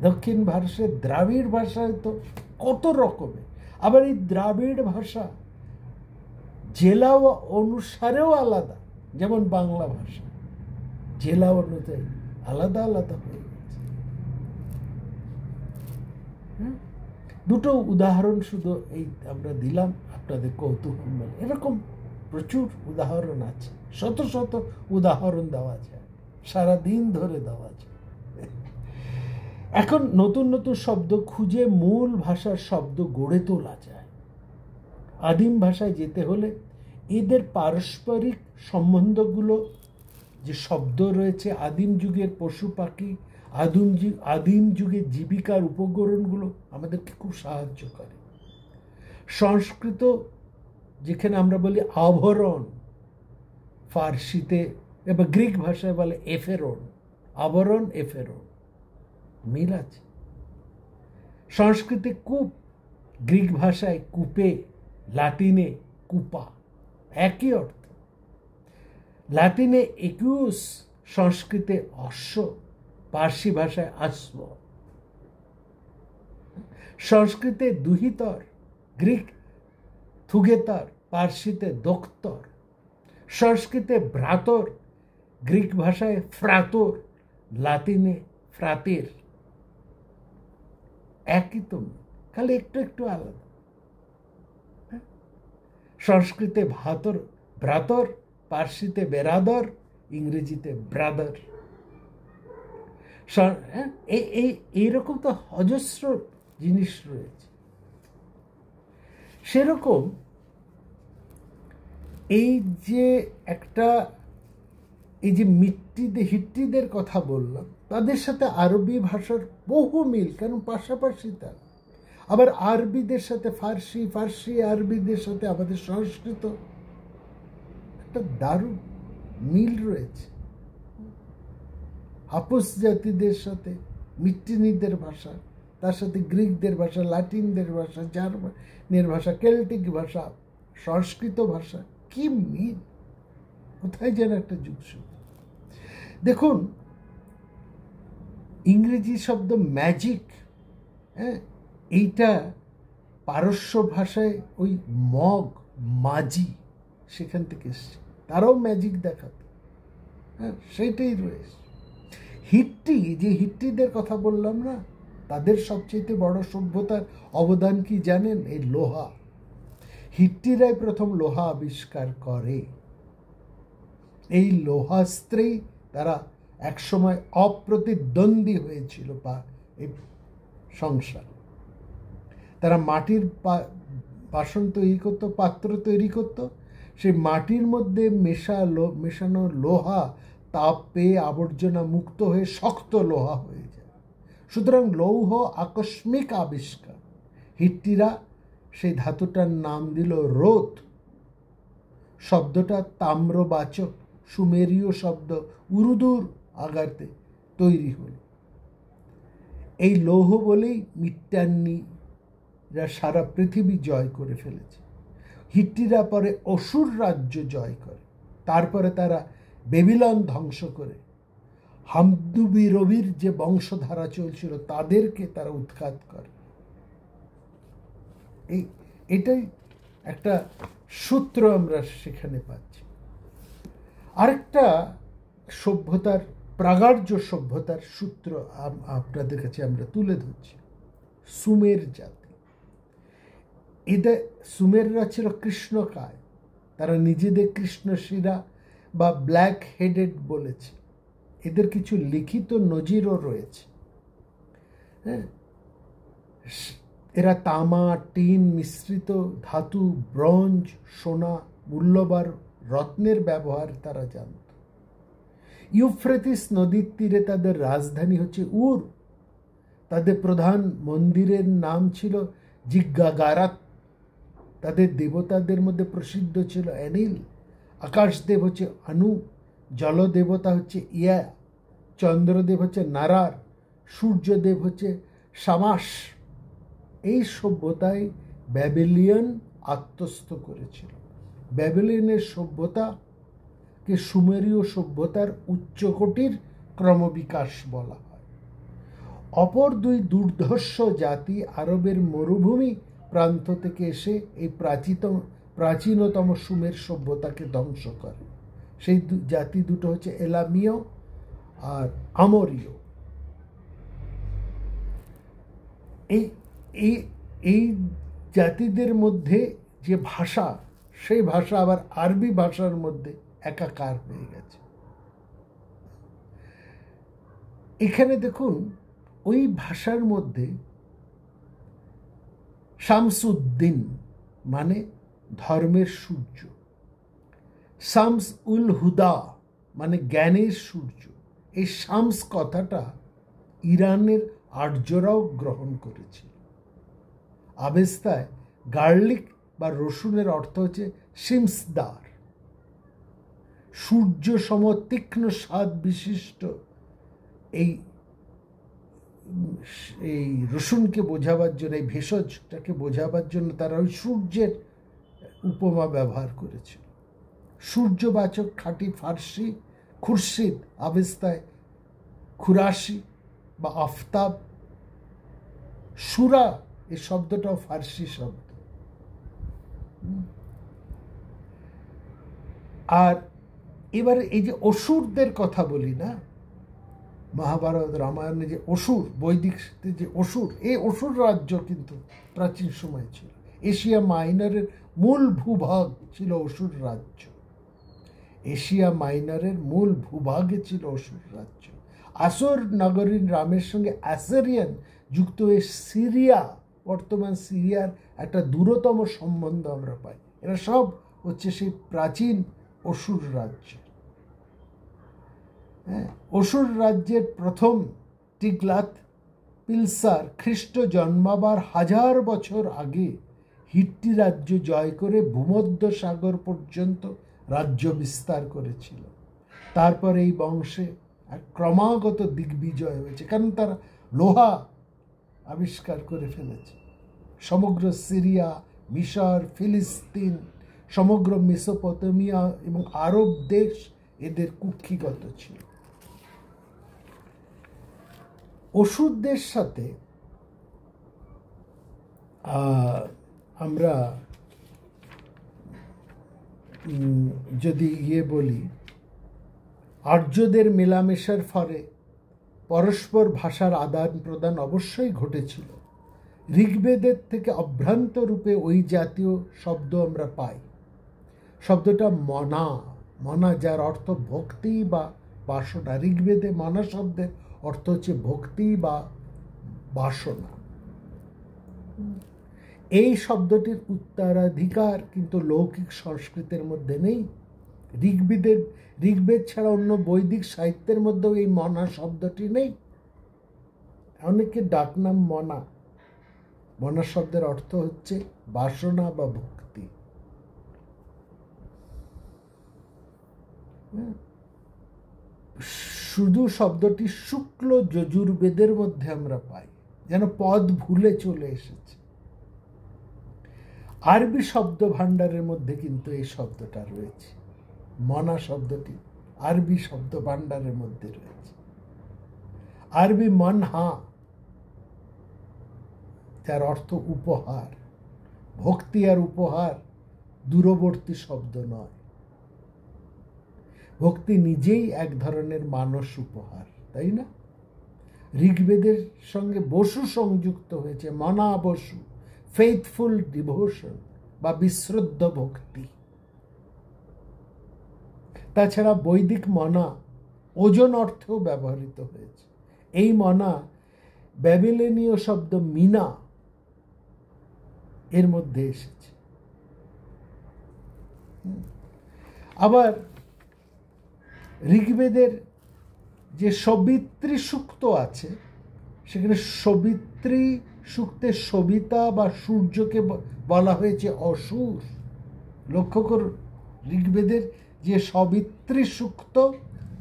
Speaker 1: দক্ষিণ ভারতের দ্রাবিড় ভাষায় তো কত রকমের। আবার এই দ্রাবিড় ভাষা জেলা অনুসারেও আলাদা, যেমন বাংলা ভাষা জেলা অনুযায়ী আলাদা আলাদা হয়ে গেছে। দুটো উদাহরণ শুধু এই আমরা দিলাম আপনাদের কৌতূহল বলে। এরকম প্রচুর উদাহরণ আছে, শত শত উদাহরণ দেওয়া যায়, সারাদিন ধরে দেওয়া যায়। এখন নতুন নতুন শব্দ খুঁজে মূল ভাষার শব্দ গড়ে তোলা যায়। আদিম ভাষায় যেতে হলে এদের পারস্পরিক সম্বন্ধগুলো, যে শব্দ রয়েছে, আদিম যুগের পশু পাখি, আদিম যুগের জীবিকার উপকরণগুলো আমাদেরকে খুব সাহায্য করে। সংস্কৃত যেখানে আমরা বলি আভরণ, ফার্সিতে এবার গ্রিক ভাষায় বলে এফেরন, আবরণ এফেরন, মিল আছে। সংস্কৃতে কূপ, গ্রিক ভাষায় কূপে, লাতিনে কূপা, একই অর্থ। লাতিনে একুস, সংস্কৃতে অশ্ব, পার্সি ভাষায় অশ্ব। সংস্কৃতে দুহিতর, গ্রিক থুগেতর, পার্সিতে দোক্তর। সংস্কৃতে ভ্রাতর, গ্রিক ভাষায় ফ্রাতর, লাতিনে ফ্রাতের। একই তো, খালি একটু একটু আলাদা। সংস্কৃতে ভ্রাতর, পার্সিতে বেরাদর, ইংরেজিতে ব্রাদার। এইরকম তো অজস্র জিনিস রয়েছে। সেরকম এই যে হিট্টিদের কথা বললাম, তাদের সাথে আরবি ভাষার বহু মিল, কারণ পাশাপাশি তার। আবার আরবিদের সাথে ফার্সি, ফার্সি আরবিদের সাথে আমাদের সংস্কৃত একটা দারুণ মিল রয়েছে। হাপুস জাতিদের সাথে মিট্টিনিদের ভাষা, তার সাথে গ্রিকদের ভাষা, লাটিনদের ভাষা, জার্মানের ভাষা, কেল্টিক ভাষা, সংস্কৃত ভাষা, কি মিল! কোথায় যেন একটা যুগসূত্র। দেখুন, ইংরেজি শব্দ ম্যাজিক, এইটা পারস্য ভাষায় ওই মগ, মাজি, সেখান থেকে এসছে। তারাও ম্যাজিক দেখাতো, সেইটাই রয়েছে। হিট্টিদের কথা বললাম না, তাদের সবচেয়ে বড় সভ্যতার অবদান কি জানেন? এই লোহা। হিট্টিরাই প্রথম লোহা আবিষ্কার করে। এই লোহাস্ত্রেই তারা একসময় অপ্রতিদ্বন্দ্বী হয়েছিল এই সংসার। তারা মাটির বাসন তৈরি করত, পাত্র তৈরি করত। সেই মাটির মধ্যে মেশানো লোহা তাপ পেয়ে আবর্জনা মুক্ত হয়ে শক্ত লোহা হয়ে যায়। সুতরাং লৌহ আকস্মিক আবিষ্কার। হিট্টিরা সেই ধাতুটার নাম দিল রোত। শব্দটা তাম্রবাচক, সুমেরীয় শব্দ উরুদুর আগাতে তৈরি হল। এই লৌহ বলেই মিট্টান্নিরা সারা পৃথিবী জয় করে ফেলেছে। হিট্টিরা পরে অসুর রাজ্য জয় করে, তারপরে তারা বেবিলন ধ্বংস করে হামদুবি রবির যে বংশধারা চলছিল তাদেরকে তারা উৎখাত করে। এটাই একটা সূত্র আমরা সেখানে পাচ্ছি। আরেকটা সভ্যতার, প্রাগার্য সভ্যতার সূত্র আপনাদের কাছে আমরা তুলে ধরছি। সুমের জাতি, এদের সুমেররা ছিল কৃষ্ণকায়, তারা নিজেদের কৃষ্ণশিরা বা ব্ল্যাক হেডেড বলেছে। এদের কিছু লিখিত নজিরও রয়েছে। হ্যাঁ, এরা তামা, টিন মিশ্রিত ধাতু, ব্রোঞ্জ, সোনা, মূল্যবান রত্নের ব্যবহার তারা জানত। ইউফ্রেটিস নদীর তীরে তাদের রাজধানী হচ্ছে উর। তাদের প্রধান মন্দিরের নাম ছিল জিজ্ঞাগারাত। তাদের দেবতাদের মধ্যে প্রসিদ্ধ ছিল অ্যানিল। আকাশদেব হচ্ছে আনু, জলদেবতা হচ্ছে ইয়া, চন্দ্রদেব হচ্ছে নারার, সূর্যদেব হচ্ছে শামাস। এই সভ্যতায় ব্যাবিলিয়ন আত্মস্থ করেছিল। ব্যাবিলিয়নের সভ্যতাকে সুমেরীয় সভ্যতার উচ্চকোটির ক্রমবিকাশ বলা হয়। অপর দুই দুর্ধর্ষ জাতি আরবের মরুভূমি প্রান্ত থেকে এসে এই প্রাচীনতম সুমের সভ্যতাকে ধ্বংস করে। সেই জাতি দুটো হচ্ছে এলামীয় আর আমরীয়। এই জাতিদের মধ্যে যে ভাষা, সেই ভাষা আবার আরবি ভাষার মধ্যে একাকার হয়ে গেছে। এখানে দেখুন, ওই ভাষার মধ্যে শামসুদ্দিন মানে ধর্মের সূর্য, শামস উল হুদা মানে জ্ঞানের সূর্য। এই শামস কথাটা ইরানের আর্যরাও গ্রহণ করেছিল। আবেস্তায় গার্লিক বা রসুনের অর্থ হচ্ছে শিমসদার, সূর্য সম তীক্ষ্ণ স্বাদ বিশিষ্ট। এই রসুনকে বোঝাবার জন্য, এই ভেষজটাকে বোঝাবার জন্য তারা ওই সূর্যের উপমা ব্যবহার করেছিল। সূর্যবাচক খাঁটি ফার্সি খুরশিদ, আবেস্তায় খুরাশি বা আফতাব। সুরা এই শব্দটাও ফার্সি শব্দ। আর এবারে এই যে অসুরদের কথা বলি না, মহাভারত রামায়ণে যে অসুর, বৈদিক যে অসুর, এই অসুর রাজ্য কিন্তু প্রাচীন সময় ছিল। এশিয়া মাইনরের মূল ভূভাগ ছিল অসুর রাজ্য। এশিয়া মাইনরের মূল ভূভাগে ছিল অসুর রাজ্য। আসর নগরীর নামের সঙ্গে অ্যাসিরিয়ান যুক্ত হয়ে সিরিয়া, বর্তমান সিরিয়ার একটা দূরতম সম্বন্ধ আমরা পাই। এরা সব হচ্ছে সেই প্রাচীন অসুর রাজ্য। অসুর রাজ্যের প্রথম টিগলাত পিলসার খ্রিস্ট জন্মাবার 1000 বছর আগে হিট্টি রাজ্য জয় করে ভূমধ্য সাগর পর্যন্ত রাজ্য বিস্তার করেছিল। তারপর এই বংশে ক্রমাগত দিগ্বিজয় হয়েছে, কারণ তারা লোহা আবিষ্কার করে ফেলেছে। সমগ্র সিরিয়া, মিশর, ফিলিস্তিন, সমগ্র মেসোপটেমিয়া এবং আরব দেশ এদের কুক্ষিগত ছিল। অসুরদের সাথে আমরা যদি বলি, আর্যদের মেলামেশার ফলে পরস্পর ভাষার আদান প্রদান অবশ্যই ঘটেছিল। ঋগ্বেদের থেকে অভ্রান্ত রূপে ওই জাতীয় শব্দ আমরা পাই। শব্দটা মনা, যার অর্থ ভক্তি বা বাসনা। ঋগ্বেদে মনা শব্দের অর্থ হচ্ছে ভক্তি বা বাসনা। এই শব্দটির উত্তরাধিকার কিন্তু লৌকিক সংস্কৃতের মধ্যে নেই। ঋগ্বেদ ছাড়া অন্য বৈদিক সাহিত্যের মধ্যেও এই মনা শব্দটি নেই। অনেকে ডাকনাম মনা শব্দের অর্থ হচ্ছে বাসনা বা ভক্তি। শুধু শব্দটি শুক্ল যজুর্বেদের মধ্যে আমরা পাই, যেন পদ ভুলে চলে এসেছে। আরবি শব্দ ভাণ্ডারের মধ্যে কিন্তু এই শব্দটা রয়েছে। মনা শব্দটি আরবি শব্দ ভাণ্ডারের মধ্যে রয়েছে। আরবি মনহা, যার অর্থ উপহার। ভক্তি আর উপহার দূরবর্তী শব্দ নয়। ভক্তি নিজেই এক ধরনের মানস উপহার, তাই না? ঋগ্বেদের সঙ্গে বসু সংযুক্ত হয়েছে, মনা বসু, ফেইথফুল ডিভোশন বা বিশ্রদ্ধ ভক্তি। তাছাড়া বৈদিক মনা ওজন অর্থেও ব্যবহৃত হয়েছে। এই মনা ব্যাবিলনীয় শব্দ মিনা এর মধ্যে এসেছে। আবার ঋগ্বেদের যে সবিত্রী সূক্ত আছে, সেখানে সবিত্রী সূক্তে সবিতা বা সূর্যকে বলা হয়েছে অসুর। লক্ষ্য করুন, ঋগ্বেদের যে সবিত্রী সূক্ত,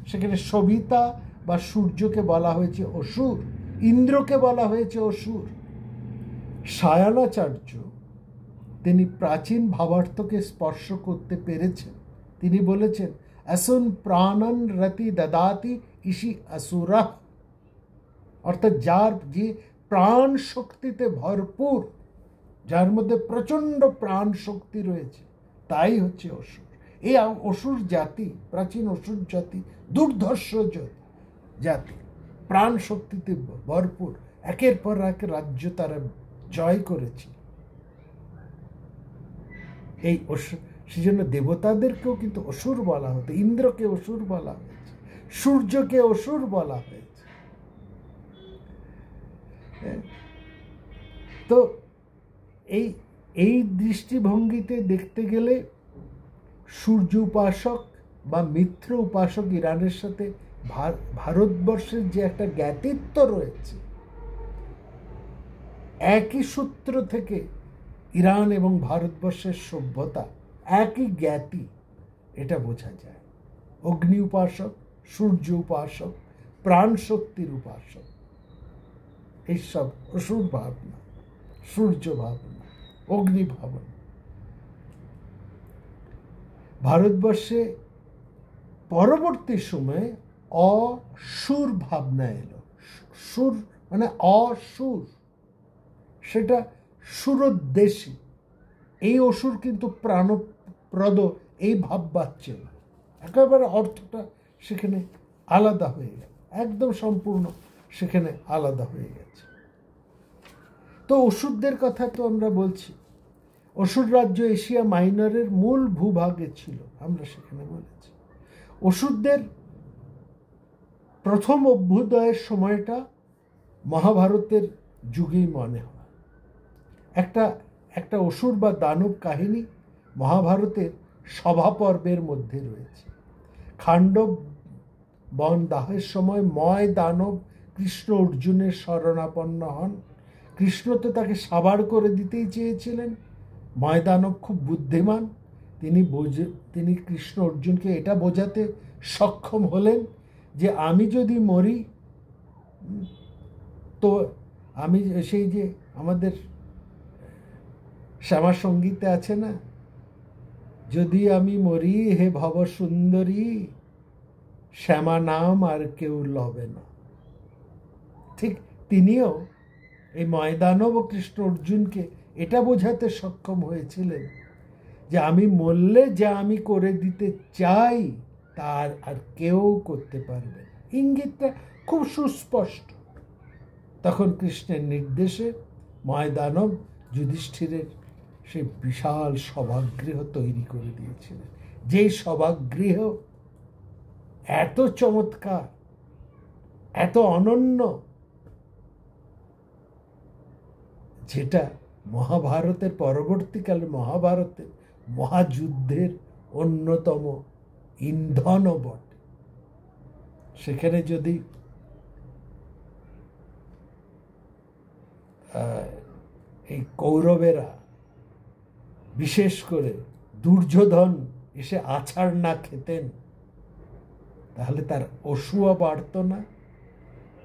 Speaker 1: সেখানে সবিতা বা সূর্যকে বলা হয়েছে অসুর, ইন্দ্রকে বলা হয়েছে অসুর। সায়নাচার্য তিনি প্রাচীন ভাবার্থকে স্পর্শ করতে পেরেছেন। তিনি বলেছেন, আসুন প্রাণন রতি দদাতি ইসি আসুরা, অর্থাৎ যার যে প্রাণ শক্তিতে ভরপুর, যার মধ্যে প্রচণ্ড প্রাণ শক্তি রয়েছে, তাই হচ্ছে অসুর। এই অসুর জাতি, প্রাচীন অসুর জাতি দুর্ধর্ষ জাতি, প্রাণ শক্তিতে ভরপুর, একের পর এক রাজ্য তারা জয় করেছে। এই অসুর, সেজন্য দেবতাদেরকেও কিন্তু অসুর বলা হতো, ইন্দ্রকে অসুর বলা হয়েছে, সূর্যকে অসুর বলা হয়েছে। তো এই দৃষ্টিভঙ্গিতে দেখতে গেলে সূর্য উপাসক বা মিত্র উপাসক ইরানের সাথে ভারতবর্ষের যে একটা জ্ঞাতিত্ব রয়েছে, একই সূত্র থেকে ইরান এবং ভারতবর্ষের সভ্যতা, একই জ্ঞাতি, এটা বোঝা যায়। অগ্নি উপাসক, সূর্য উপাসক, প্রাণ শক্তির উপাসক, এইসব অসুর ভাবনা, সূর্য ভাবনা, অগ্নি ভাবনা। ভারতবর্ষে পরবর্তী সময়ে অসুর ভাবনা এলো। সুর মানে অসুর, সেটা সুরোদ্দেশী। এই অসুর কিন্তু প্রাণপ্রদ, এই ভাব বাচ্চে না, একেবারে অর্থটা সেখানে আলাদা হয়ে গেল, একদম সম্পূর্ণ সেখানে আলাদা হয়ে গেছে। তো অসুরদের কথা তো আমরা বলছি, অসুর রাজ্য এশিয়া মাইনরের মূল ভূভাগে ছিল, আমরা সেখানে বলেছি। অসুরদের প্রথম অভ্যুদয়ের সময়টা মহাভারতের যুগেই মনে হয়। একটা অসুর বা দানব কাহিনী মহাভারতের সভা পর্বের মধ্যে রয়েছে। খাণ্ডব বন দাহের সময় ময় দানব কৃষ্ণ অর্জুনের শরণাপন্ন হন। কৃষ্ণ তো তাকে সাবার করে দিতেই চেয়েছিলেন। ময় দানব খুব বুদ্ধিমান, তিনি কৃষ্ণ অর্জুনকে এটা বোঝাতে সক্ষম হলেন যে আমি যদি মরি, তো আমি সেই যে আমাদের শ্যামা সঙ্গীতে আছে না, যদি আমি মরি হে ভব সুন্দরী, শ্যামা নাম আর কেউ লবে না। ঠিক তিনিও এই ময়দানব ও কৃষ্ণ অর্জুনকে এটা বোঝাতে সক্ষম হয়েছিলেন যে আমি মরলে যা আমি করে দিতে চাই তার আর কেউ করতে পারবে না। ইঙ্গিতটা খুব সুস্পষ্ট। তখন কৃষ্ণের নির্দেশে ময়দানব যুধিষ্ঠিরের সেই বিশাল সভাগৃহ তৈরি করে দিয়েছিলেন, যেই সভাগৃহ এত চমৎকার, এত অনন্য, যেটা মহাভারতের পরবর্তীকালে মহাভারতের মহাযুদ্ধের অন্যতম ইন্ধনও বটে। সেখানে যদি এই কৌরবেরা, বিশেষ করে দুর্যোধন এসে আছাড় না খেতেন, তাহলে তার অসুয়া বাড়ত না।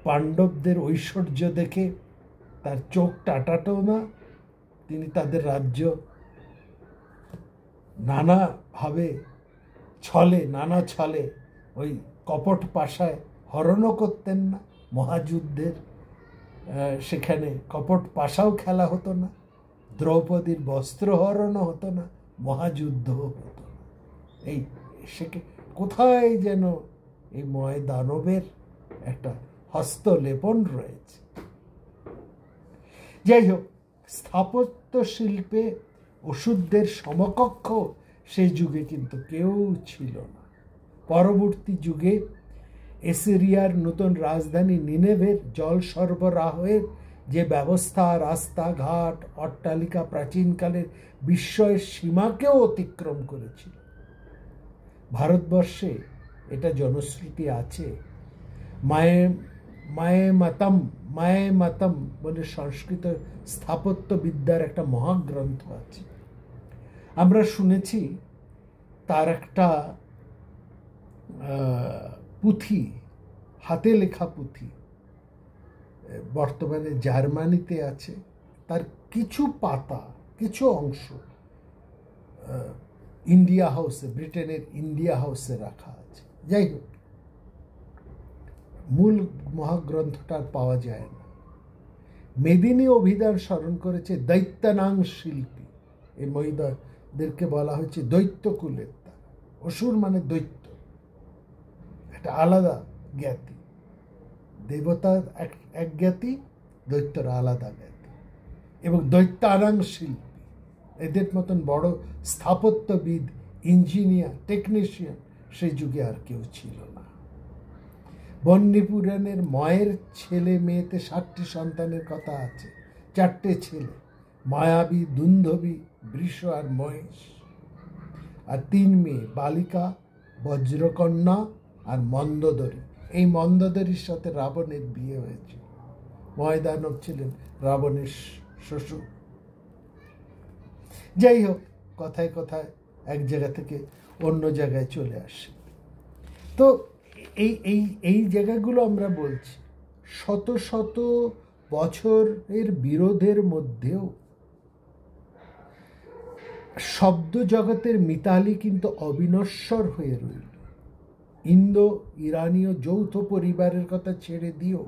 Speaker 1: পাণ্ডবদের ঐশ্বর্য দেখে তার চোখ টাটাতো না। তিনি তাদের রাজ্য নানাভাবে নানা ছলে ওই কপট পাশায় হরণও করতেন না। মহাযুদ্ধের সেখানে কপট পাশাও খেলা হতো না, দ্রৌপদীর বস্ত্র হরণও হতো না, মহাযুদ্ধ হতো। এই সেকে কোথায় যেন এই ময় দানবের একটা হস্তলেপন রয়েছে। যাই হোক, স্থাপত্য শিল্পে ওষুধদের সমকক্ষ সেই যুগে কিন্তু কেউ ছিল না। পরবর্তী যুগে এসিরিয়ার নতুন রাজধানী নিনেভের জল সরবরাহের যে ব্যবস্থা, রাস্তাঘাট, অট্টালিকা প্রাচীনকালের বিস্ময়ের সীমাকেও অতিক্রম করেছিল। ভারতবর্ষে এটা জনশ্রুতি আছে, মায়ে মাতম বলে সংস্কৃত স্থাপত্যবিদ্যার একটা মহাগ্রন্থ আছে। আমরা শুনেছি তার একটা পুঁথি, হাতে লেখা পুঁথি বর্তমানে জার্মানিতে আছে। তার কিছু পাতা, কিছু অংশ ইন্ডিয়া হাউসে, ব্রিটেনের ইন্ডিয়া হাউসে রাখা আছে। যাই হোক, মূল মহাগ্রন্থটা পাওয়া যায় না। মেদিনী অভিধান স্মরণ করেছে দৈত্যানাং শিল্পী। এই মহিলাদেরকে বলা হয়েছে দৈত্যকুলের তারা। অসুর মানে দৈত্য, একটা আলাদা জ্ঞাতি। দেবতার এক জ্ঞাতি, দৈত্যর আলাদা জ্ঞাতি। এবং দৈত্যানাং শিল্পী, এদের মতন বড় স্থাপত্যবিদ, ইঞ্জিনিয়ার, টেকনিশিয়ান সেই যুগে আর কেউ ছিল না। বন্যপুরাণের ময়ের ছেলে মেয়েতে 7টি সন্তানের কথা আছে। 4টে ছেলে, মায়াবী, দুন্ধবী, বৃষ আর মহেশ। আর 3 মেয়ে, বালিকা, বজ্রকন্যা আর মন্দোদরী। এই মন্দোদরীর সাথে রাবণের বিয়ে হয়েছিল। ময়দানব ছিলেন রাবণের শ্বশুর। যাই হোক, কথায় কথায় এক জায়গা থেকে অন্য জায়গায় চলে আসে। তো এই জায়গাগুলো আমরা বলছি, শত শত বছরের বিরোধের মধ্যেও শব্দ জগতের মিতালি কিন্তু অবিনশ্বর হয়ে রইল। ইন্দো ইরানীয় যৌথ পরিবারের কথা ছেড়ে দিও,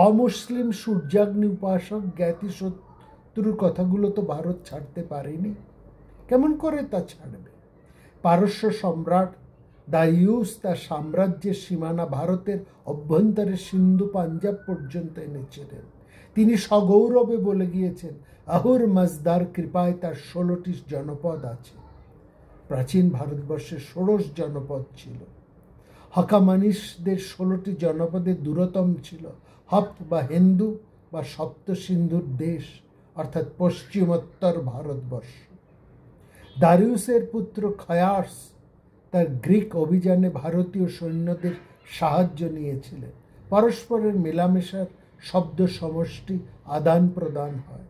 Speaker 1: অমুসলিম সূর্যাগ্নি উপাসক জ্ঞাতি শত্রুর কথাগুলো তো ভারত ছাড়তে পারেনি। কেমন করে তা ছাড়বে? পারস্য সম্রাট দারিউস তার সাম্রাজ্যের সীমানা ভারতের অভ্যন্তরে সিন্ধু পাঞ্জাব পর্যন্ত এনেছিলেন। তিনি সগৌরবে বলে গিয়েছেন, আহুর মজদার কৃপায় তার 16টি জনপদ আছে। প্রাচীন ভারতবর্ষে 16 জনপদ ছিল। হকামানিসদের 16টি জনপদের দূরতম ছিল হপ্ত বা হিন্দু বা সপ্ত সিন্ধুর দেশ, অর্থাৎ পশ্চিমোত্তর ভারতবর্ষ। দারিউসের পুত্র খয়ার্স তার গ্রিক অভিযানে ভারতীয় সৈন্যদের সাহায্য নিয়েছিলেন। পরস্পরের মেলামেশার শব্দ সমষ্টি আদান প্রদান হয়।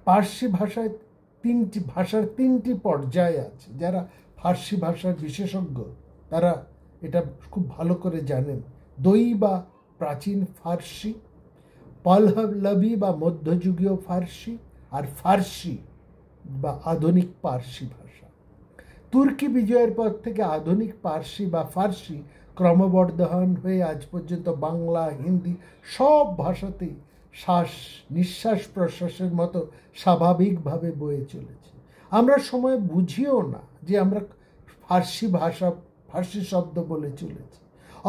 Speaker 1: পার্সি ভাষায় ভাষার 3টি পর্যায় আছে। যারা ফার্সি ভাষার বিশেষজ্ঞ তারা এটা খুব ভালো করে জানেন। দই বা প্রাচীন ফার্সি, পহলবি বা মধ্যযুগীয় ফার্সি, আর ফার্সি বা আধুনিক পার্সি ভাষা। তুর্কি বিজয়ের পর থেকে আধুনিক পার্সি বা ফার্সি ক্রমবর্ধমান হয়ে আজ পর্যন্ত বাংলা, হিন্দি সব ভাষাতেই নিঃশ্বাস প্রশ্বাসের মতো স্বাভাবিকভাবে বয়ে চলেছে। আমরা সময় বুঝিও না যে আমরা ফার্সি শব্দ বলে চলেছি।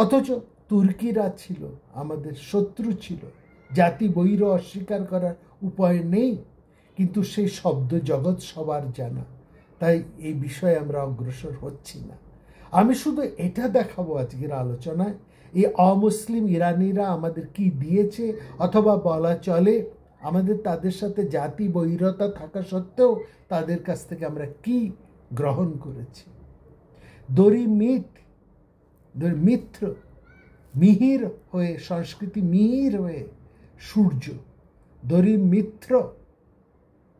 Speaker 1: অথচ তুর্কিরা ছিল আমাদের শত্রু, ছিল জাতি বৈর, অস্বীকার করার উপায় নেই। কিন্তু সেই শব্দ জগৎ সবার জানা, তাই এই বিষয়ে আমরা অগ্রসর হচ্ছি না। আমি শুধু এটা দেখাবো আজকের আলোচনায়, এই অমুসলিম ইরানিরা আমাদের কি দিয়েছে, অথবা বলা চলে আমাদের তাদের সাথে জাতি বৈরতা থাকা সত্ত্বেও তাদের কাছ থেকে আমরা কি গ্রহণ করেছি। মিত্র, মিহির হয়ে সংস্কৃতি, মিহির হয়ে সূর্য। মিত্র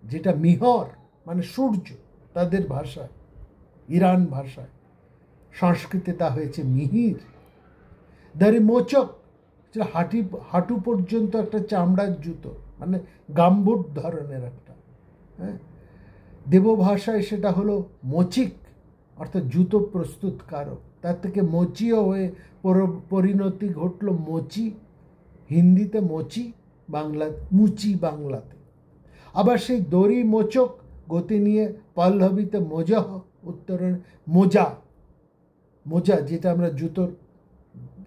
Speaker 1: যেটা মিহর মানে সূর্য তাদের ভাষায়, ইরান ভাষায়, সংস্কৃতে তা হয়েছে মিহির। মোচক, হাঁটু পর্যন্ত একটা চামড়ার জুতো, মানে গাম্বুট ধরনের একটা। হ্যাঁ, দেব ভাষায় সেটা হলো মোচিক, অর্থাৎ জুতো প্রস্তুতকারক। তার থেকে মোচিও হয়ে পরিণতি ঘটল মোচি, হিন্দিতে মোচি, মুচি বাংলাতে। আবার সেই দড়ি মোচক গতি নিয়ে পল্লবিতে মোজা উত্তরণে মোজা, মোজা যেটা আমরা জুতোর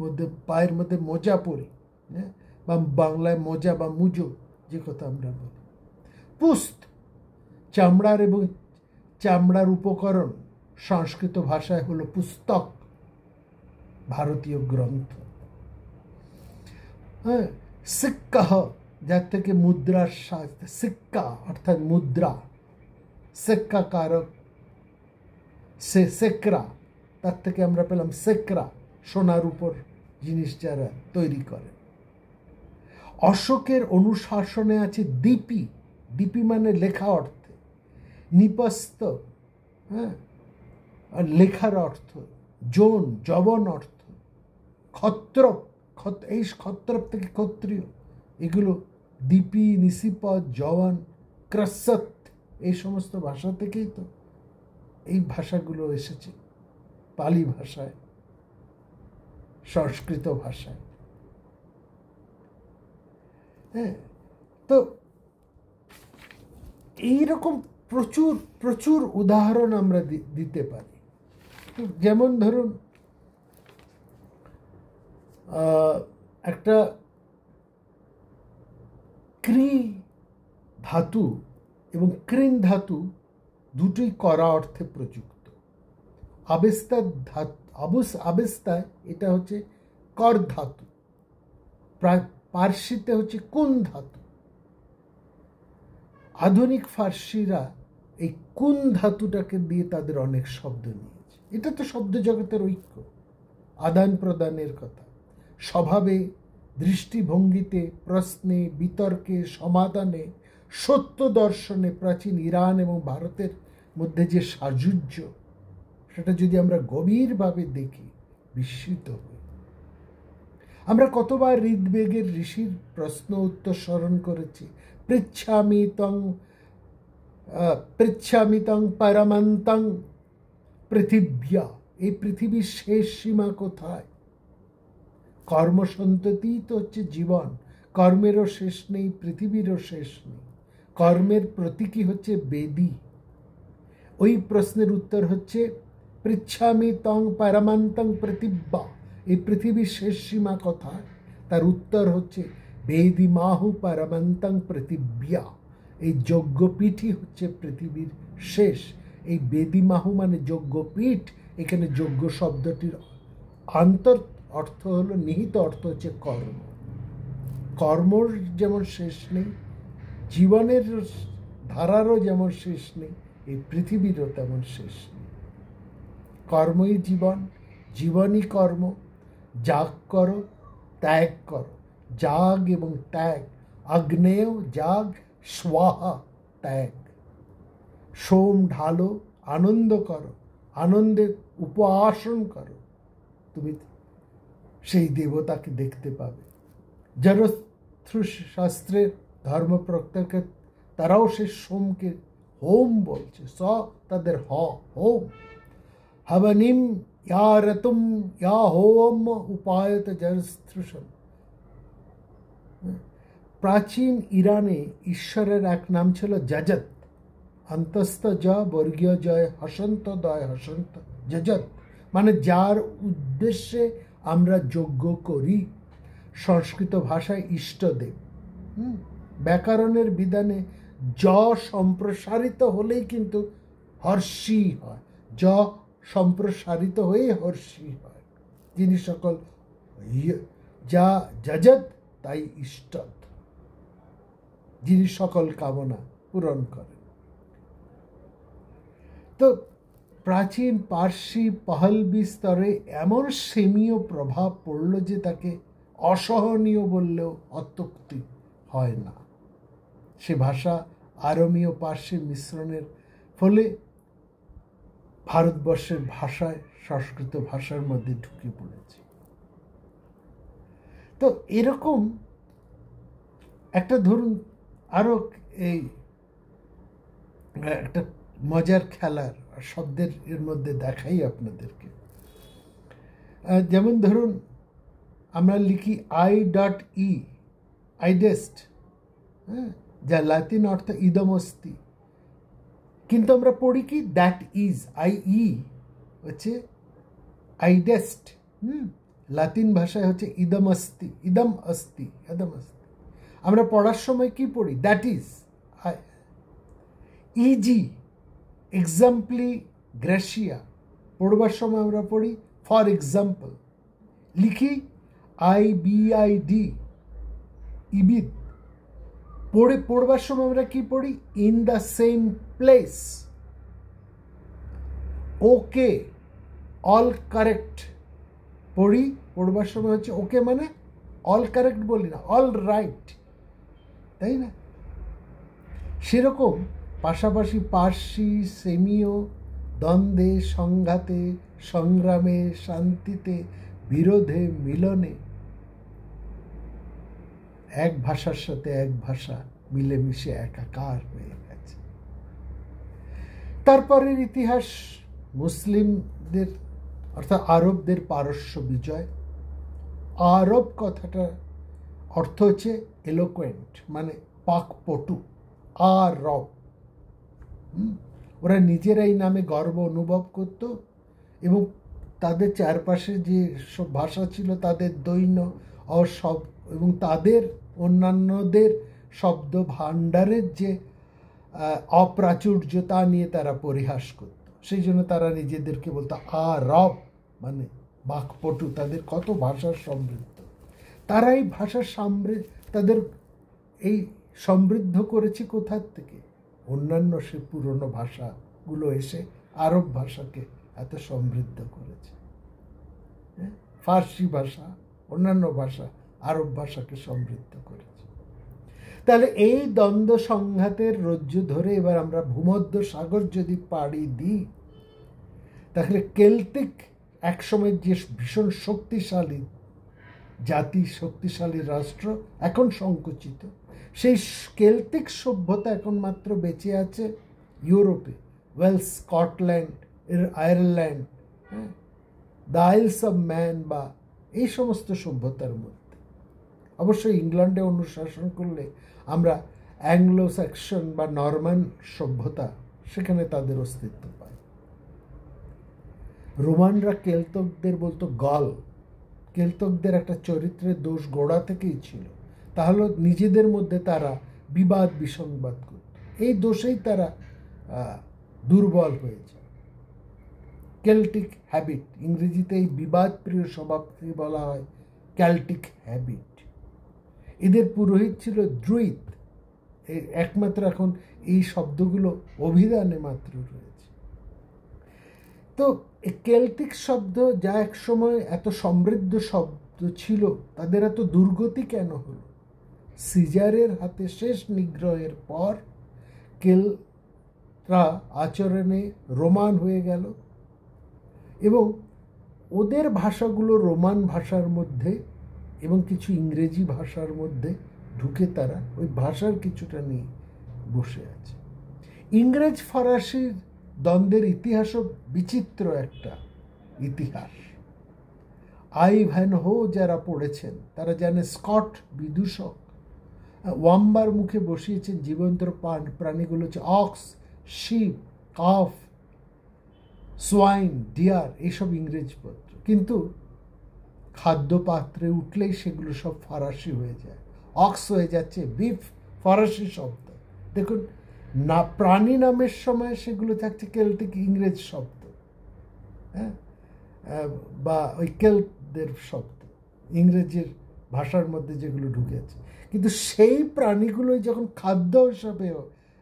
Speaker 1: মধ্যে পায়ের মধ্যে মোজা পরি, হ্যাঁ, বা বাংলায় মোজা বা মুজো যে কথা আমরা বলি। পুস্ত চামড়ার এবং চামড়ার উপকরণ, সংস্কৃত ভাষায় হলো পুস্তক, ভারতীয় গ্রন্থ। হ্যাঁ, সিক্কা, যার থেকে মুদ্রার সাহায্যে, সিক্কা অর্থাৎ মুদ্রা, সিক্কা কারক সেকরা, তার থেকে আমরা পেলাম সেকরা, সোনার উপর জিনিস যারা তৈরি করে। অশোকের অনুশাসনে আছে দীপি, দীপি মানে লেখা অর্থে, নিপস্ত, হ্যাঁ, আর লেখার অর্থ, জোন যবন অর্থ, ক্ষত্রপ, এই ক্ষত্রপ থেকে ক্ষত্রিয়, এগুলো দীপি, নিশিপদ, জওয়ান, ক্রসত, এই সমস্ত ভাষা থেকেই তো এই ভাষাগুলো এসেছে, পালি ভাষায়, সংস্কৃত ভাষায়। হ্যাঁ, তো এইরকম প্রচুর প্রচুর উদাহরণ আমরা দিতে পারি। যেমন ধরুন একটা ক্রি ধাতু এবং কৃন ধাতু দুটোই করা অর্থে প্রযুক্ত। আবেস্তায় এটা হচ্ছে কর ধাতু, পার্সিতে হচ্ছে কুন ধাতু। আধুনিক ফার্সিরা এই কুন ধাতুটাকে দিয়ে তাদের অনেক শব্দ নিয়েছে। এটা তো শব্দ জগতের ঐক্য, আদান প্রদানের কথা। স্বভাবে, দৃষ্টিভঙ্গিতে, প্রশ্নে, বিতর্কে, সমাধানে, সত্য দর্শনে প্রাচীন ইরান এবং ভারতের মধ্যে যে সাযুজ্য, সেটা যদি আমরা গভীরভাবে দেখি বিস্মিত হই। আমরা কতবার ঋগ্বেদের ঋষির প্রশ্ন উত্তর স্মরণ করেছি, পৃচ্ছামি তং পরমন্তং পৃথিব্যা, এই পৃথিবীর শেষ সীমা কোথায়? কর্মসন্ততি তো হচ্ছে জীবন, কর্মেরও শেষ নেই, পৃথিবীরও শেষ নেই। কর্মের প্রতীকী হচ্ছে বেদী। ওই প্রশ্নের উত্তর হচ্ছে পৃচ্ছামি তং পরমন্তং পৃথিব্যা, এই পৃথিবীর শেষ সীমা কোথায়? তার উত্তর হচ্ছে বেদি মাহু পরমন্তং পৃথিব্যা, এই যজ্ঞপীঠই হচ্ছে পৃথিবীর শেষ। এই বেদি মাহু মানে যজ্ঞপীঠ। এখানে যজ্ঞ শব্দটির অন্তর অর্থ হলো, নিহিত অর্থ হচ্ছে কর্ম। কর্মর যেমন শেষ নেই, জীবনের ধারারও যেমন শেষ নেই, এই পৃথিবীরও তেমন শেষ নেই। কর্মই জীবন, জীবনই কর্ম। যাগ করো, ত্যাগ করো। যাগ এবং ত্যাগ, আগ্নেয় যাগ, স্বাহা ত্যাগ। সোম ঢালো, আনন্দ করো, আনন্দে উপবাসন করো, তুমি সেই দেবতাকে দেখতে পাবে। জরথ্রুশ শাস্ত্রের ধর্ম প্রত্যেকে তারাও সে সোমকে হোম বলছে, স তাদের হোম। হবনিম ইয়া রতুম ইয়া হোম উপায়ত জরথ্রুষম। প্রাচীন ইরানে ঈশ্বরের এক নাম ছিল যজত, অন্তস্থ জ বর্গীয় জয় হসন্ত দয় হসন্ত, যজত মানে যার উদ্দেশ্যে আমরা যজ্ঞ করি। সংস্কৃত ভাষায় ইষ্টদেব। ব্যাকরণের বিধানে জ সম্প্রসারিত হলেই কিন্তু হর্ষি হয়, জ সম্প্রসারিত হয়েই হর্ষি হয়। যিনি সকল যা যজত তাই ইষ্টদ, যিনি সকল কামনা পূরণ করেন। তো প্রাচীন পার্সি পাহলবি স্তরে এমন সেমীয় প্রভাব পড়ল যে তাকে অসহনীয় বললেও অত্যুক্তি হয় না। সে ভাষা আরমীয় পার্সি মিশ্রণের ফলে ভারতবর্ষের ভাষায় সংস্কৃত ভাষার মধ্যে ঢুকে পড়েছে। তো এরকম একটা ধরুন আরো এই একটা মজার খেলার শব্দের এর মধ্যে দেখাই আপনাদেরকে। যেমন ধরুন আমরা লিখি I.E, আইডেস্ট, হ্যাঁ, যা লাতিন অর্থ ইদমস্তি। কিন্তু আমরা পড়ি কি দ্যাট ইজ, ই হচ্ছে আইডেস্ট, লাতিন ভাষায় হচ্ছে ইদম অস্তি, ইদম অস্তি, ইদম অস্তি। আমরা পড়ার সময় কি পড়ি? That is. ইজি এক্সাম্পলি গ্রেসিয়া, পড়বার সময় আমরা পড়ি ফর এক্সাম্পল। লিখি IBID, ইবিদ। পড়বার সময় আমরা কি পড়ি? In the same place. Okay, all correct পড়ি, পড়বার সময় হচ্ছে ওকে মানে অল কারেক্ট বলি না, অল রাইট, তাই না? সেরকম পাশাপাশি পার্সি, সেমীয়, দ্বন্দ্বে, সংঘাতে, সংগ্রামে, শান্তিতে, বিরোধে, মিলনে এক ভাষার সাথে এক ভাষা মিলেমিশে একাকার হয়ে গেছে। তারপরের ইতিহাস মুসলিমদের অর্থাৎ আরবদের পারস্য বিজয়। আরব কথাটার অর্থ হচ্ছে এলোকোয়েন্ট, মানে পাকপটু। আরব, ওরা নিজেরাই নামে গর্ব অনুভব করত এবং তাদের চারপাশে যে সব ভাষা ছিল তাদের দৈন্য এবং তাদের অন্যান্যদের শব্দ ভাণ্ডারের যে অপ্রাচুর্যতা নিয়ে তারা পরিহাস করত। সেই জন্য তারা নিজেদেরকে বলতো আরব, মানে বাকপটু। তাদের কত ভাষার সমৃদ্ধ, তারা এই ভাষার তাদের এই সমৃদ্ধ করেছে কোথার থেকে? অন্যান্য সে পুরনো ভাষাগুলো এসে আরব ভাষাকে এত সমৃদ্ধ করেছে। ফার্সি ভাষা, অন্যান্য ভাষা আরব ভাষাকে সমৃদ্ধ করেছে। তাহলে এই দ্বন্দ্ব সংঘাতের রজ্জু ধরে এবার আমরা ভূমধ্য সাগর যদি পাড়ি দিই, তাহলে কেল্টিক একসময় যে ভীষণ শক্তিশালী জাতি, শক্তিশালী রাষ্ট্র, এখন সংকুচিত। সেই কেল্টিক সভ্যতা এখন মাত্র বেঁচে আছে ইউরোপে, Wales, Scotland, Ireland, the Isles of Man বা এই সমস্ত সভ্যতার মধ্যে। অবশ্যই ইংল্যান্ডে অনুশাসন করলে আমরা অ্যাংলো স্যাক্সন বা নরমান সভ্যতা, সেখানে তাদের অস্তিত্ব পায়। রোমানরা কেল্টকদের বলতো গল। কেল্টকদের একটা চরিত্রের দোষ গোড়া থেকেই ছিল, তাহলে নিজেদের মধ্যে তারা বিবাদ বিসংবাদ করত। এই দোষেই তারা দুর্বল হয়েছে। কেল্টিক হ্যাবিট, ইংরেজিতে এই বিবাদ প্রিয় স্বভাবকে বলা হয় কেল্টিক হ্যাবিট। এদের পুরোহিত ছিল দ্রুইদ। একমাত্র এখন এই শব্দগুলো অভিধানে মাত্র রয়েছে। তো কেল্টিক শব্দ যা এক সময় এত সমৃদ্ধ শব্দ ছিল, তাদের এত দুর্গতি কেন হলো? সিজারের হাতে শেষ নিগ্রহের পর কেলরা আচরণে রোমান হয়ে গেল এবং ওদের ভাষাগুলো রোমান ভাষার মধ্যে এবং কিছু ইংরেজি ভাষার মধ্যে ঢুকে তারা ওই ভাষার কিছুটা নিয়ে বসে আছে। ইংরেজ ফরাসির দ্বন্দ্বের ইতিহাসও বিচিত্র একটা ইতিহাস। আইভ্যানহো যারা পড়েছেন তারা জানে স্কট বিদূষক ওয়াম্বার মুখে বসিয়েছেন জীবন্ত প্রাণীগুলো হচ্ছে ox, sheep, calf, swine, deer, এইসব ইংরেজ পত্র। কিন্তু খাদ্য পাত্রে উঠলেই সেগুলো সব ফরাসি হয়ে যায়। অক্স হয়ে যাচ্ছে বিফ, ফরাসি শব্দ। দেখুন না, প্রাণী নামের সময় সেগুলো থাকছে কেল্টিক ইংরেজ শব্দ, হ্যাঁ, বা ওই কেল্টদের শব্দ ইংরেজির ভাষার মধ্যে যেগুলো ঢুকেছে। কিন্তু সেই প্রাণীগুলোই যখন খাদ্য হিসাবেও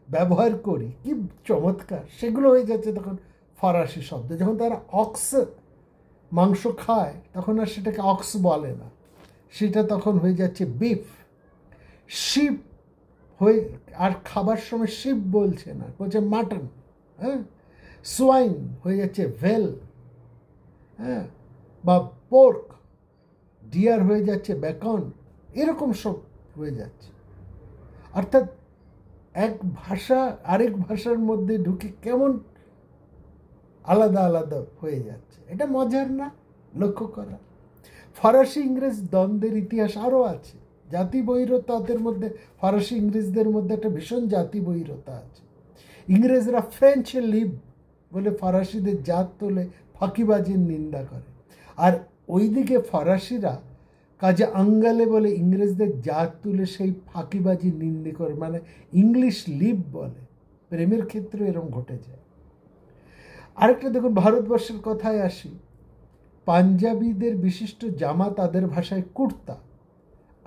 Speaker 1: ব্যবহার করি, কি চমৎকার, সেগুলো হয়ে যাচ্ছে তখন ফরাসি শব্দ। যখন তারা অক্স মাংস খায় তখন আর সেটাকে অক্স বলে না, সেটা তখন হয়ে যাচ্ছে বিফ। শিপ হয়ে আর খাবার সময় শিপ বলছে না, বলছে মাটন। হ্যাঁ, সোয়াইন হয়ে যাচ্ছে ভেল, হ্যাঁ, বা পোর্ক। ডিয়ার হয়ে যাচ্ছে বেকন। এরকম সব হয়ে যাচ্ছে। অর্থাৎ এক ভাষা আরেক ভাষার মধ্যে ঢুকে কেমন আলাদা আলাদা হয়ে যাচ্ছে। এটা মজার না লক্ষ্য করা? ফরাসি ইংরেজ দ্বন্দ্বের ইতিহাস আরও আছে। জাতি বৈরতাদের মধ্যে ফরাসি ইংরেজদের মধ্যে একটা ভীষণ জাতি বৈরতা আছে। ইংরেজরা ফ্রেঞ্চ লিভ বলে ফরাসিদের জাত তোলে, ফাঁকিবাজির নিন্দা করে। আর ওইদিকে ফরাসিরা কাজে আঙ্গালে বলে ইংরেজদের জাত তুলে সেই ফাঁকিবাজি নিন্দে করে, মানে ইংলিশ লিভ বলে। প্রেমের ক্ষেত্রে এরকম ঘটে যায়। আরেকটা দেখুন, ভারতবর্ষের কথায় আসি। পাঞ্জাবিদের বিশিষ্ট জামা তাদের ভাষায় কুর্তা।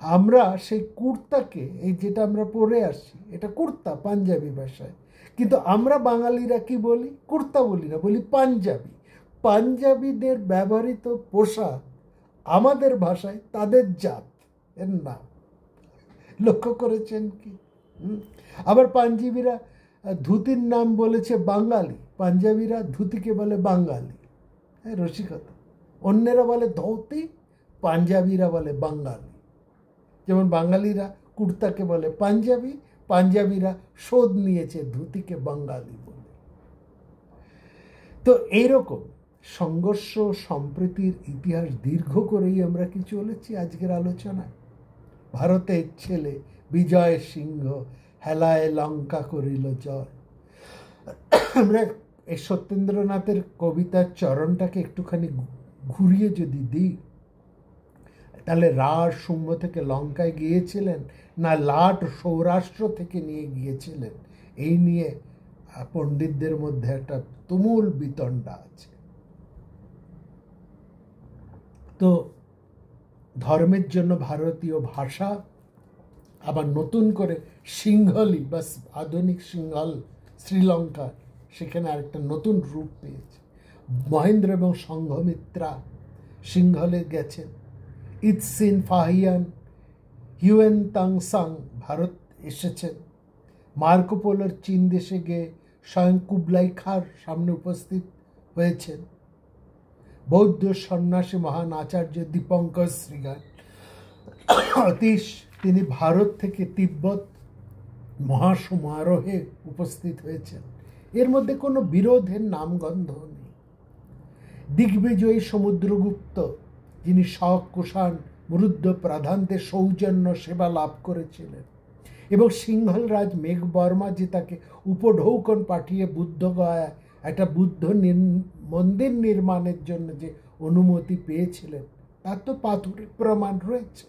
Speaker 1: আমরা সেই কুর্তাকে, এই যেটা আমরা পরে আসছি, এটা কুর্তা পাঞ্জাবি ভাষায়, কিন্তু আমরা বাঙালিরা কি বলি? কুর্তা বলি না, বলি পাঞ্জাবি। পাঞ্জাবিদের ব্যবহৃত পোশাক আমাদের ভাষায় তাদের জাত এর নাম। লক্ষ্য করেছেন কি? আবার পাঞ্জাবিরা ধুতির নাম বলেছে বাঙালি, পাঞ্জাবিরা ধুতিকে বলে বাঙালি। হ্যাঁ, রসিকতা। অন্যেরা বলে ধৌতি, পাঞ্জাবিরা বলে বাঙালি। যেমন বাঙালিরা কুর্তাকে বলে পাঞ্জাবি, পাঞ্জাবিরা শোধ নিয়েছে ধুতিকে বাঙালি বলে। তো এইরকম সংঘর্ষ সম্প্রীতির ইতিহাস দীর্ঘ করেই আমরা কি চলেছি আজকের আলোচনায়। ভারতের ছেলে বিজয় সিংহ হেলায় লঙ্কা করিল জয়। আমরা এই সত্যেন্দ্রনাথের কবিতার চরণটাকে একটুখানি ঘুরিয়ে যদি দিই, তাহলে রাঢ় শুম্ভ থেকে লঙ্কায় গিয়েছিলেন না লাট সৌরাষ্ট্র থেকে নিয়ে গিয়েছিলেন, এই নিয়ে পণ্ডিতদের মধ্যে একটা তুমুল বিতণ্ডা আছে। তো ধর্মের জন্য ভারতীয় ভাষা আবার নতুন করে সিংহলি বা আধুনিক সিংহল শ্রীলঙ্কা, সেখানে আরেকটা নতুন রূপ পেয়েছে। মহেন্দ্র এবং সংঘমিত্রা সিংহলে গেছেন। ইৎসিন ফাহিয়ান হিউয়েন তাং সাং ভারত এসেছেন। মার্কো পোলোর চীন দেশে গিয়ে স্বয়ং কুবলাই খাঁর সামনে উপস্থিত হয়েছেন। বৌদ্ধ সন্ন্যাসী মহান আচার্য দীপঙ্কর শ্রীগান অতীশ, তিনি ভারত থেকে তিব্বত মহাসমারোহে উপস্থিত হয়েছেন। এর মধ্যে কোনো বিরোধের নামগন্ধ নেই। দিগ্বিজয়ী সমুদ্রগুপ্ত, যিনি শক কুষাণ মরুদ্র প্রাধান্যে সৌজন্য সেবা লাভ করেছিলেন, এবং সিংহল রাজ মেঘবর্মা যে তাকে উপঢৌকন পাঠিয়ে বুদ্ধগয়া একটা বুদ্ধ মন্দির নির্মাণের জন্য যে অনুমতি পেয়েছিলেন, তার তো পাথরের প্রমাণ রয়েছে।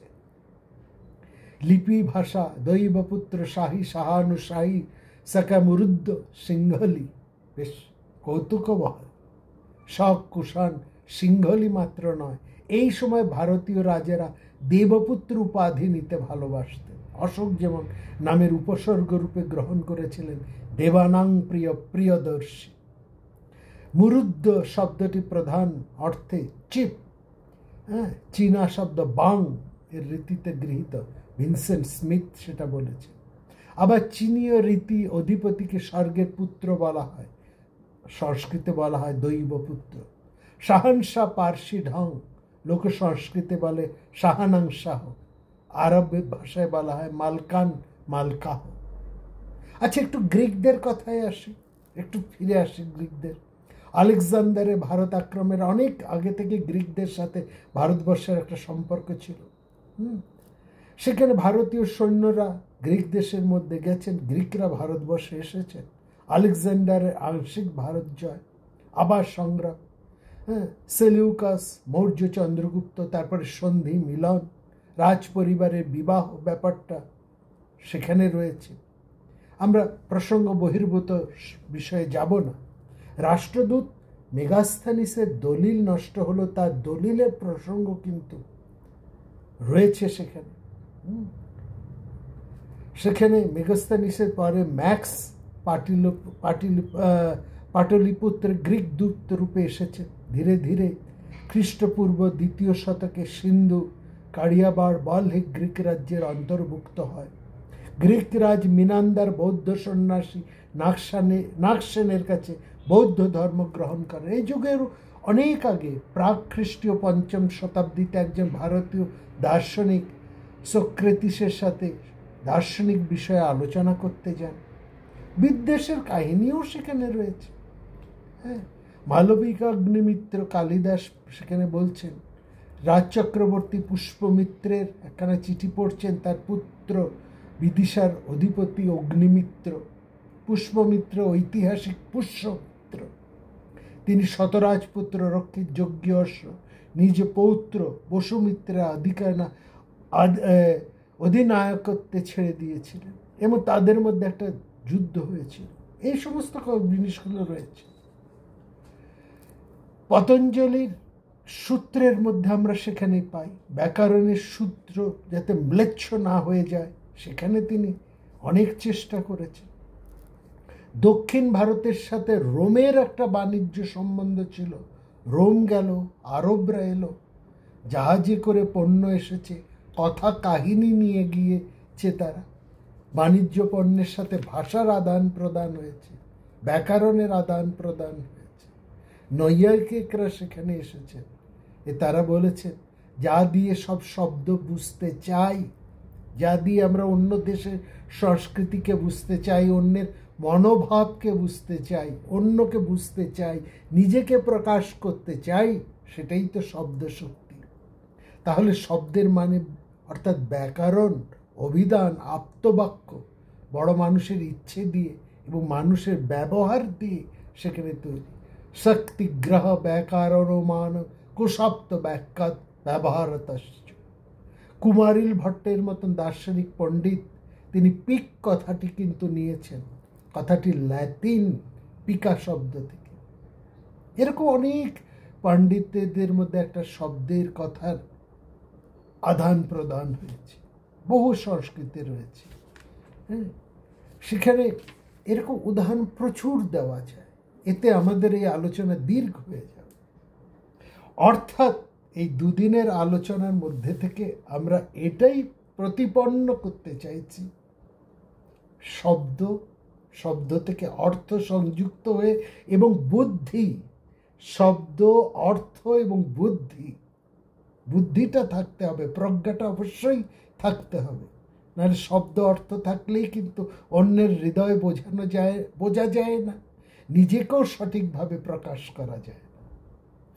Speaker 1: লিপি ভাষা দৈবপুত্র শাহী শাহানুশাহী সকা মরুদ্র সিংহলি, বেশ কৌতুকবহ। শক কুষাণ সিংহলি মাত্র নয়, এই সময় ভারতীয় রাজারা দেবপুত্র উপাধি নিতে ভালোবাসতেন। অশোক যেমন নামের উপসর্গ রূপে গ্রহণ করেছিলেন দেবানাং প্রিয় প্রিয়দর্শী। মুরুদ্দ শব্দটি প্রধান অর্থে চিপ, চীনা শব্দ বাং এর রীতিতে গৃহীত। ভিনসেন্ট স্মিথ সেটা বলেছেন। আবার চীনীয় রীতি অধিপতিকে স্বর্গের পুত্র বলা হয়, সংস্কৃতে বলা হয় দৈবপুত্র। শাহানশাহ পার্সি ঢং, লোক সংস্কৃতে বলে শাহানাং শাহ, আরব ভাষায় বলা হয় মালকান মালকাহ। আচ্ছা, একটু গ্রিকদের কথায় আসি, একটু ফিরে আসি গ্রিকদের। আলেকজান্ডারের ভারত আক্রমণের অনেক আগে থেকে গ্রিকদের সাথে ভারতবর্ষের একটা সম্পর্ক ছিল। সেখানে ভারতীয় সৈন্যরা গ্রিক দেশের মধ্যে গেছেন, গ্রিকরা ভারতবর্ষে এসেছেন। আলেকজান্ডারের আংশিক ভারত জয়, আবার সংগ্রাম, সেলিউকাস, মৌর্য চন্দ্রগুপ্ত, তারপরে সন্ধি মিলন, রাজ পরিবারের বিবাহ ব্যাপারটা সেখানে রয়েছে। আমরা প্রসঙ্গ বহির্ভূত বিষয়ে যাব না। রাষ্ট্রদূত মেগাস্থানিসের দলিল নষ্ট হলো, তার দলিলের প্রসঙ্গ কিন্তু রয়েছে সেখানে। সেখানে মেগাস্থানিসের পরে ম্যাক্স পাটলিপুত্র গ্রিক দূত রূপে এসেছে। ধীরে ধীরে খ্রিস্টপূর্ব 2য় শতকে সিন্ধু কাড়িয়াবার বলহিক গ্রিক রাজ্যের অন্তর্ভুক্ত হয়। গ্রিক রাজ মিনান্দার বৌদ্ধ সন্ন্যাসী নাগসেনের কাছে বৌদ্ধ ধর্ম গ্রহণ করেন। এই যুগের অনেক আগে প্রাক খ্রিস্টীয় 5ম শতাব্দীতে একজন ভারতীয় দার্শনিক সোক্রেতিসের সাথে দার্শনিক বিষয়ে আলোচনা করতে যান। বিদ্বেষের কাহিনীও সেখানে রয়েছে। মালবিকা অগ্নিমিত্র কালিদাস সেখানে বলছেন, রাজ চক্রবর্তী পুষ্পমিত্রের একখানা চিঠি পড়ছেন তার পুত্র বিদিশার অধিপতি অগ্নিমিত্র, পুষ্পমিত্র, ঐতিহাসিক পুষ্যমিত্র, তিনি শতরাজপুত্র রক্ষিত যজ্ঞ অশ্ব নিজ পৌত্র বসুমিত্রের অধিনায়কত্বে ছেড়ে দিয়েছিলেন এবং তাদের মধ্যে একটা যুদ্ধ হয়েছিল। এই সমস্ত জিনিসগুলো রয়েছে পতঞ্জলির সূত্রের মধ্যে। আমরা সেখানে পাই ব্যাকরণের সূত্র যাতে ম্লেচ্ছ না হয়ে যায়, সেখানে তিনি অনেক চেষ্টা করেছেন। দক্ষিণ ভারতের সাথে রোমের একটা বাণিজ্য সম্বন্ধ ছিল। রোম গেল, আরবরা এলো, জাহাজে করে পণ্য এসেছে, কথা কাহিনী নিয়ে গিয়েছে তারা। বাণিজ্য পণ্যের সাথে ভাষার আদান প্রদান হয়েছে, ব্যাকরণের আদান প্রদান হয়েছে। নৈয়ায়িকরা সেখানে এসেছেন। তারা বলেছেন যা দিয়ে সব শব্দ বুঝতে চাই, যা দিয়ে আমরা অন্য দেশের সংস্কৃতিকে বুঝতে চাই, অন্যের মনোভাবকে বুঝতে চাই, অন্যকে বুঝতে চাই, নিজেকে প্রকাশ করতে চাই, সেটাই তো শব্দ শক্তি। তাহলে শব্দের মানে অর্থাৎ ব্যাকরণ, অভিধান, আপ্তবাক্য বড় মানুষের ইচ্ছে দিয়ে এবং মানুষের ব্যবহার দিয়ে সেখানে তৈরি। শক্তিগ্রহ ব্যাকরণ মান কুশব্দ ব্যাখ্যাত ব্যবহারতশ্চ। কুমারিল ভট্টের মতন দার্শনিক পণ্ডিত তিনি পিক কথাটি কিন্তু নিয়েছেন, কথাটি ল্যাটিন পিকা শব্দ থেকে। এরকম অনেক পণ্ডিতদের মধ্যে একটা শব্দের কথার আদান প্রদান হয়েছে, বহু সংস্কৃতি রয়েছে। হ্যাঁ, সেখানে এরকম উদাহরণ প্রচুর দেওয়া যায়। এতে আমাদের এই আলোচনা দীর্ঘ হয়ে যাবে। অর্থাৎ এই দুদিনের আলোচনার মধ্যে থেকে আমরা এটাই প্রতিপন্ন করতে চাইছি, শব্দ থেকে অর্থ সংযুক্ত হয়ে এবং বুদ্ধি, শব্দ, অর্থ এবং বুদ্ধিটা থাকতে হবে, প্রজ্ঞাটা অবশ্যই থাকতে হবে। নাহলে শব্দ অর্থ থাকলেই কিন্তু অন্যের হৃদয় বোঝা যায় না, নিজেকেও সঠিকভাবে প্রকাশ করা যায় না।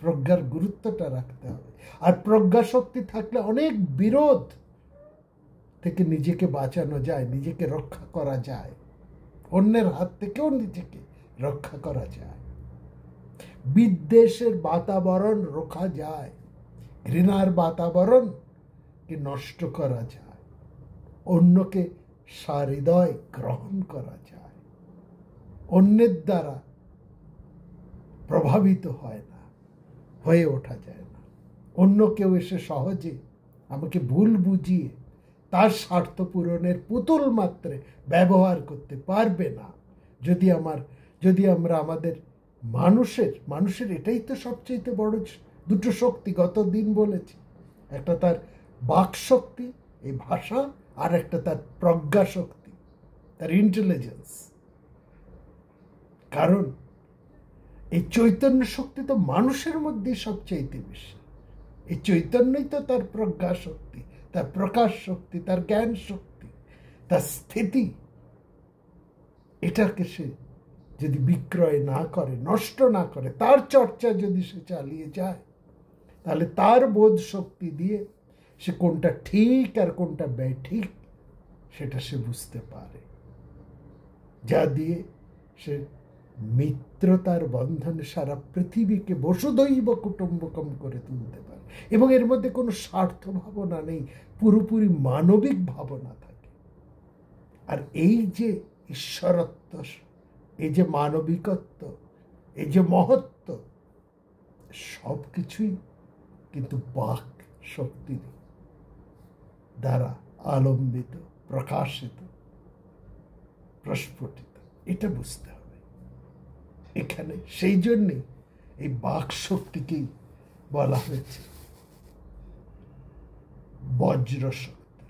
Speaker 1: প্রজ্ঞার গুরুত্বটা রাখতে হবে। আর প্রজ্ঞা শক্তি থাকলে অনেক বিরোধ থেকে নিজেকে বাঁচানো যায়, নিজেকে রক্ষা করা যায়, অন্যের হাত থেকেও নিজেকে রক্ষা করা যায়। বিদ্বেষের বাতাবরণ রোখা যায়, ঘৃণার বাতাবরণকে নষ্ট করা যায়, অন্যকে সহৃদয় গ্রহণ করা যায়, অন্যের দ্বারা প্রভাবিত হয়ে ওঠা যায় না। অন্য কেউ এসে সহজে আমাকে ভুল বুঝিয়ে তার স্বার্থ পূরণের পুতুল মাত্রে ব্যবহার করতে পারবে না। যদি আমরা আমাদের মানুষের এটাই তো সবচেয়ে বড় দুটো শক্তি, গত দিন বলেছি, একটা তার বাক শক্তি, এই ভাষা, আর একটা তার প্রজ্ঞা শক্তি, তার ইন্টেলিজেন্স। কারণ এই চৈতন্য শক্তি তো মানুষের মধ্যেই সবচেয়ে বেশি। এই চৈতন্যই তো তার প্রজ্ঞা শক্তি, তার প্রকাশ শক্তি, তার জ্ঞান শক্তি, তার স্থিতি। এটাকে সে যদি বিক্রয় না করে, নষ্ট না করে, তার চর্চা যদি সে চালিয়ে যায়, তাহলে তার বোধ শক্তি দিয়ে সে কোনটা ঠিক আর কোনটা ব্যাঠিক সেটা সে বুঝতে পারে, যা দিয়ে সে মিত্রতার বন্ধনে সারা পৃথিবীকে বসুধৈব কুটুম্বকম করে তুলতে পারে। এবং এর মধ্যে কোনো স্বার্থ ভাবনা নেই, পুরোপুরি মানবিক ভাবনা থাকে। আর এই যে ঈশ্বরত্ব, এই যে মানবিকত্ব, এই যে মহত্ব, সব কিছুই কিন্তু বাক শক্তির দ্বারা আলম্বিত, প্রকাশিত, প্রস্ফুটিত। এটা বুঝতে হবে এখানে। সেই জন্যে এই বাক শক্তিকেই বলা হয়েছে বজ্র শক্তি,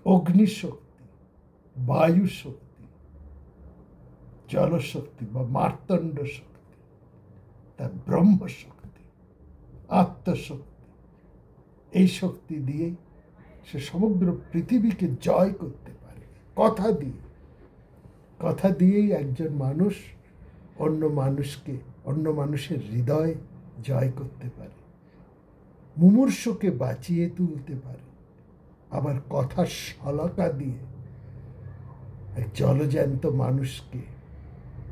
Speaker 1: অগ্নিশক্তি, বায়ু শক্তি, জলশক্তি বা মার্তণ্ড শক্তি, তার ব্রহ্ম শক্তি, আত্মশক্তি। এই শক্তি দিয়েই সে সমগ্র পৃথিবীকে জয় করতে পারে। কথা দিয়েই একজন মানুষ অন্য মানুষের হৃদয় জয় করতে পারে, মুমূর্ষুকে বাঁচিয়ে তুলতে পারে। আবার কথার শলাকা দিয়ে এক জলজ্যান্ত মানুষকে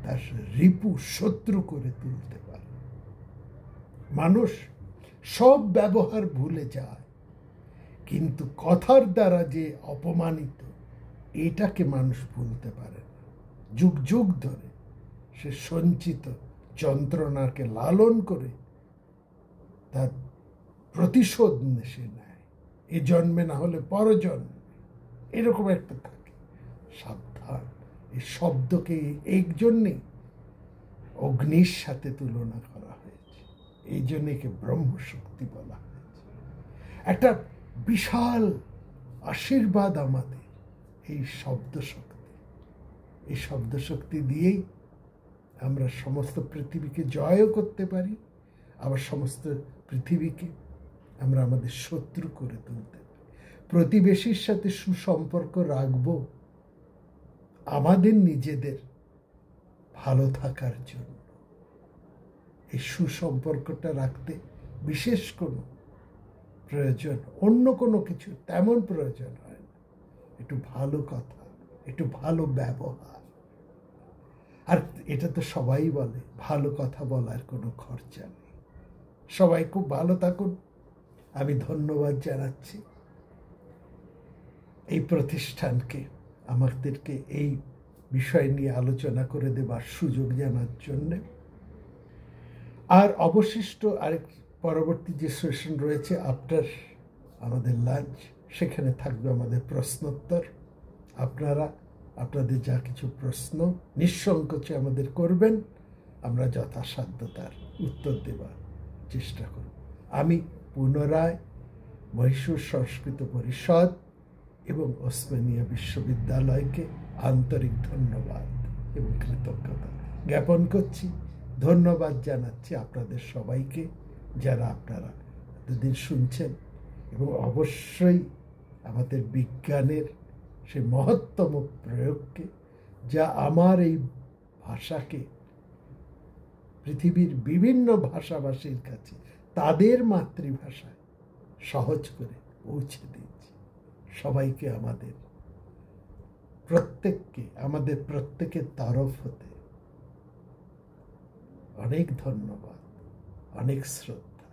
Speaker 1: তার রিপু শত্রু করে তুলতে পারে। মানুষ সব ব্যবহার ভুলে যায়, কিন্তু কথার দ্বারা যে অপমানিত এটাকে মানুষ ভুলতে পারে না। যুগ যুগ ধরে সে সঞ্চিত যন্ত্রণাকে লালন করে তার প্রতিশোধ সে নেয়, এ জন্মে না হলে পরজন্মে, এরকম একটা থাকে। সাবধান, এই শব্দকে এই জন্যেই অগ্নির সাথে তুলনা করা হয়েছে, এই জন্য একে ব্রহ্মশক্তি বলা হয়েছে। একটা বিশাল আশীর্বাদ আমাদের এই শব্দ শক্তি। এই শব্দ শক্তি দিয়েই আমরা সমস্ত পৃথিবীকে জয়ও করতে পারি, আবার সমস্ত পৃথিবীকে আমরা আমাদের শত্রু করে তুলতে পারি। প্রতিবেশীর সাথে সুসম্পর্ক রাখব আমাদের নিজেদের ভালো থাকার জন্য। এই সুসম্পর্কটা রাখতে বিশেষ কোনো প্রয়োজন, অন্য কোনো কিছু তেমন প্রয়োজন হয় না। একটু ভালো কথা, একটু ভালো ব্যবহার। আর এটা তো সবাই বলে, ভালো কথা বলার কোনো খরচা নেই। সবাই খুব ভালো থাকুন। আমি ধন্যবাদ জানাচ্ছি এই প্রতিষ্ঠানকে আমাদেরকে এই বিষয় নিয়ে আলোচনা করে দেবার সুযোগ জানার জন্যে। আর অবশিষ্ট আরেক পরবর্তী যে সেশন রয়েছে আফটার আমাদের লাঞ্চ, সেখানে থাকবে আমাদের প্রশ্নোত্তর। আপনারা আপনাদের যা কিছু প্রশ্ন নিঃসংকোচে আমাদের করবেন, আমরা যথাসাধ্য তার উত্তর দেবার চেষ্টা করব। আমি পুনরায় মহীশূর সংস্কৃত পরিষদ এবং ওসমানিয়া বিশ্ববিদ্যালয়কে আন্তরিক ধন্যবাদ এবং কৃতজ্ঞতা জ্ঞাপন করছি। ধন্যবাদ জানাচ্ছি আপনাদের সবাইকে, যারা আপনারা এতদিন শুনছেন, এবং অবশ্যই আমাদের বিজ্ঞানের সে মহত্তম প্রয়োগকে, যা আমার এই ভাষাকে পৃথিবীর বিভিন্ন ভাষাভাষীর কাছে তাদের মাতৃভাষায় সহজ করে পৌঁছে দিচ্ছে। সবাইকে আমাদের প্রত্যেকের তরফ হতে অনেক ধন্যবাদ, অনেক শ্রদ্ধা।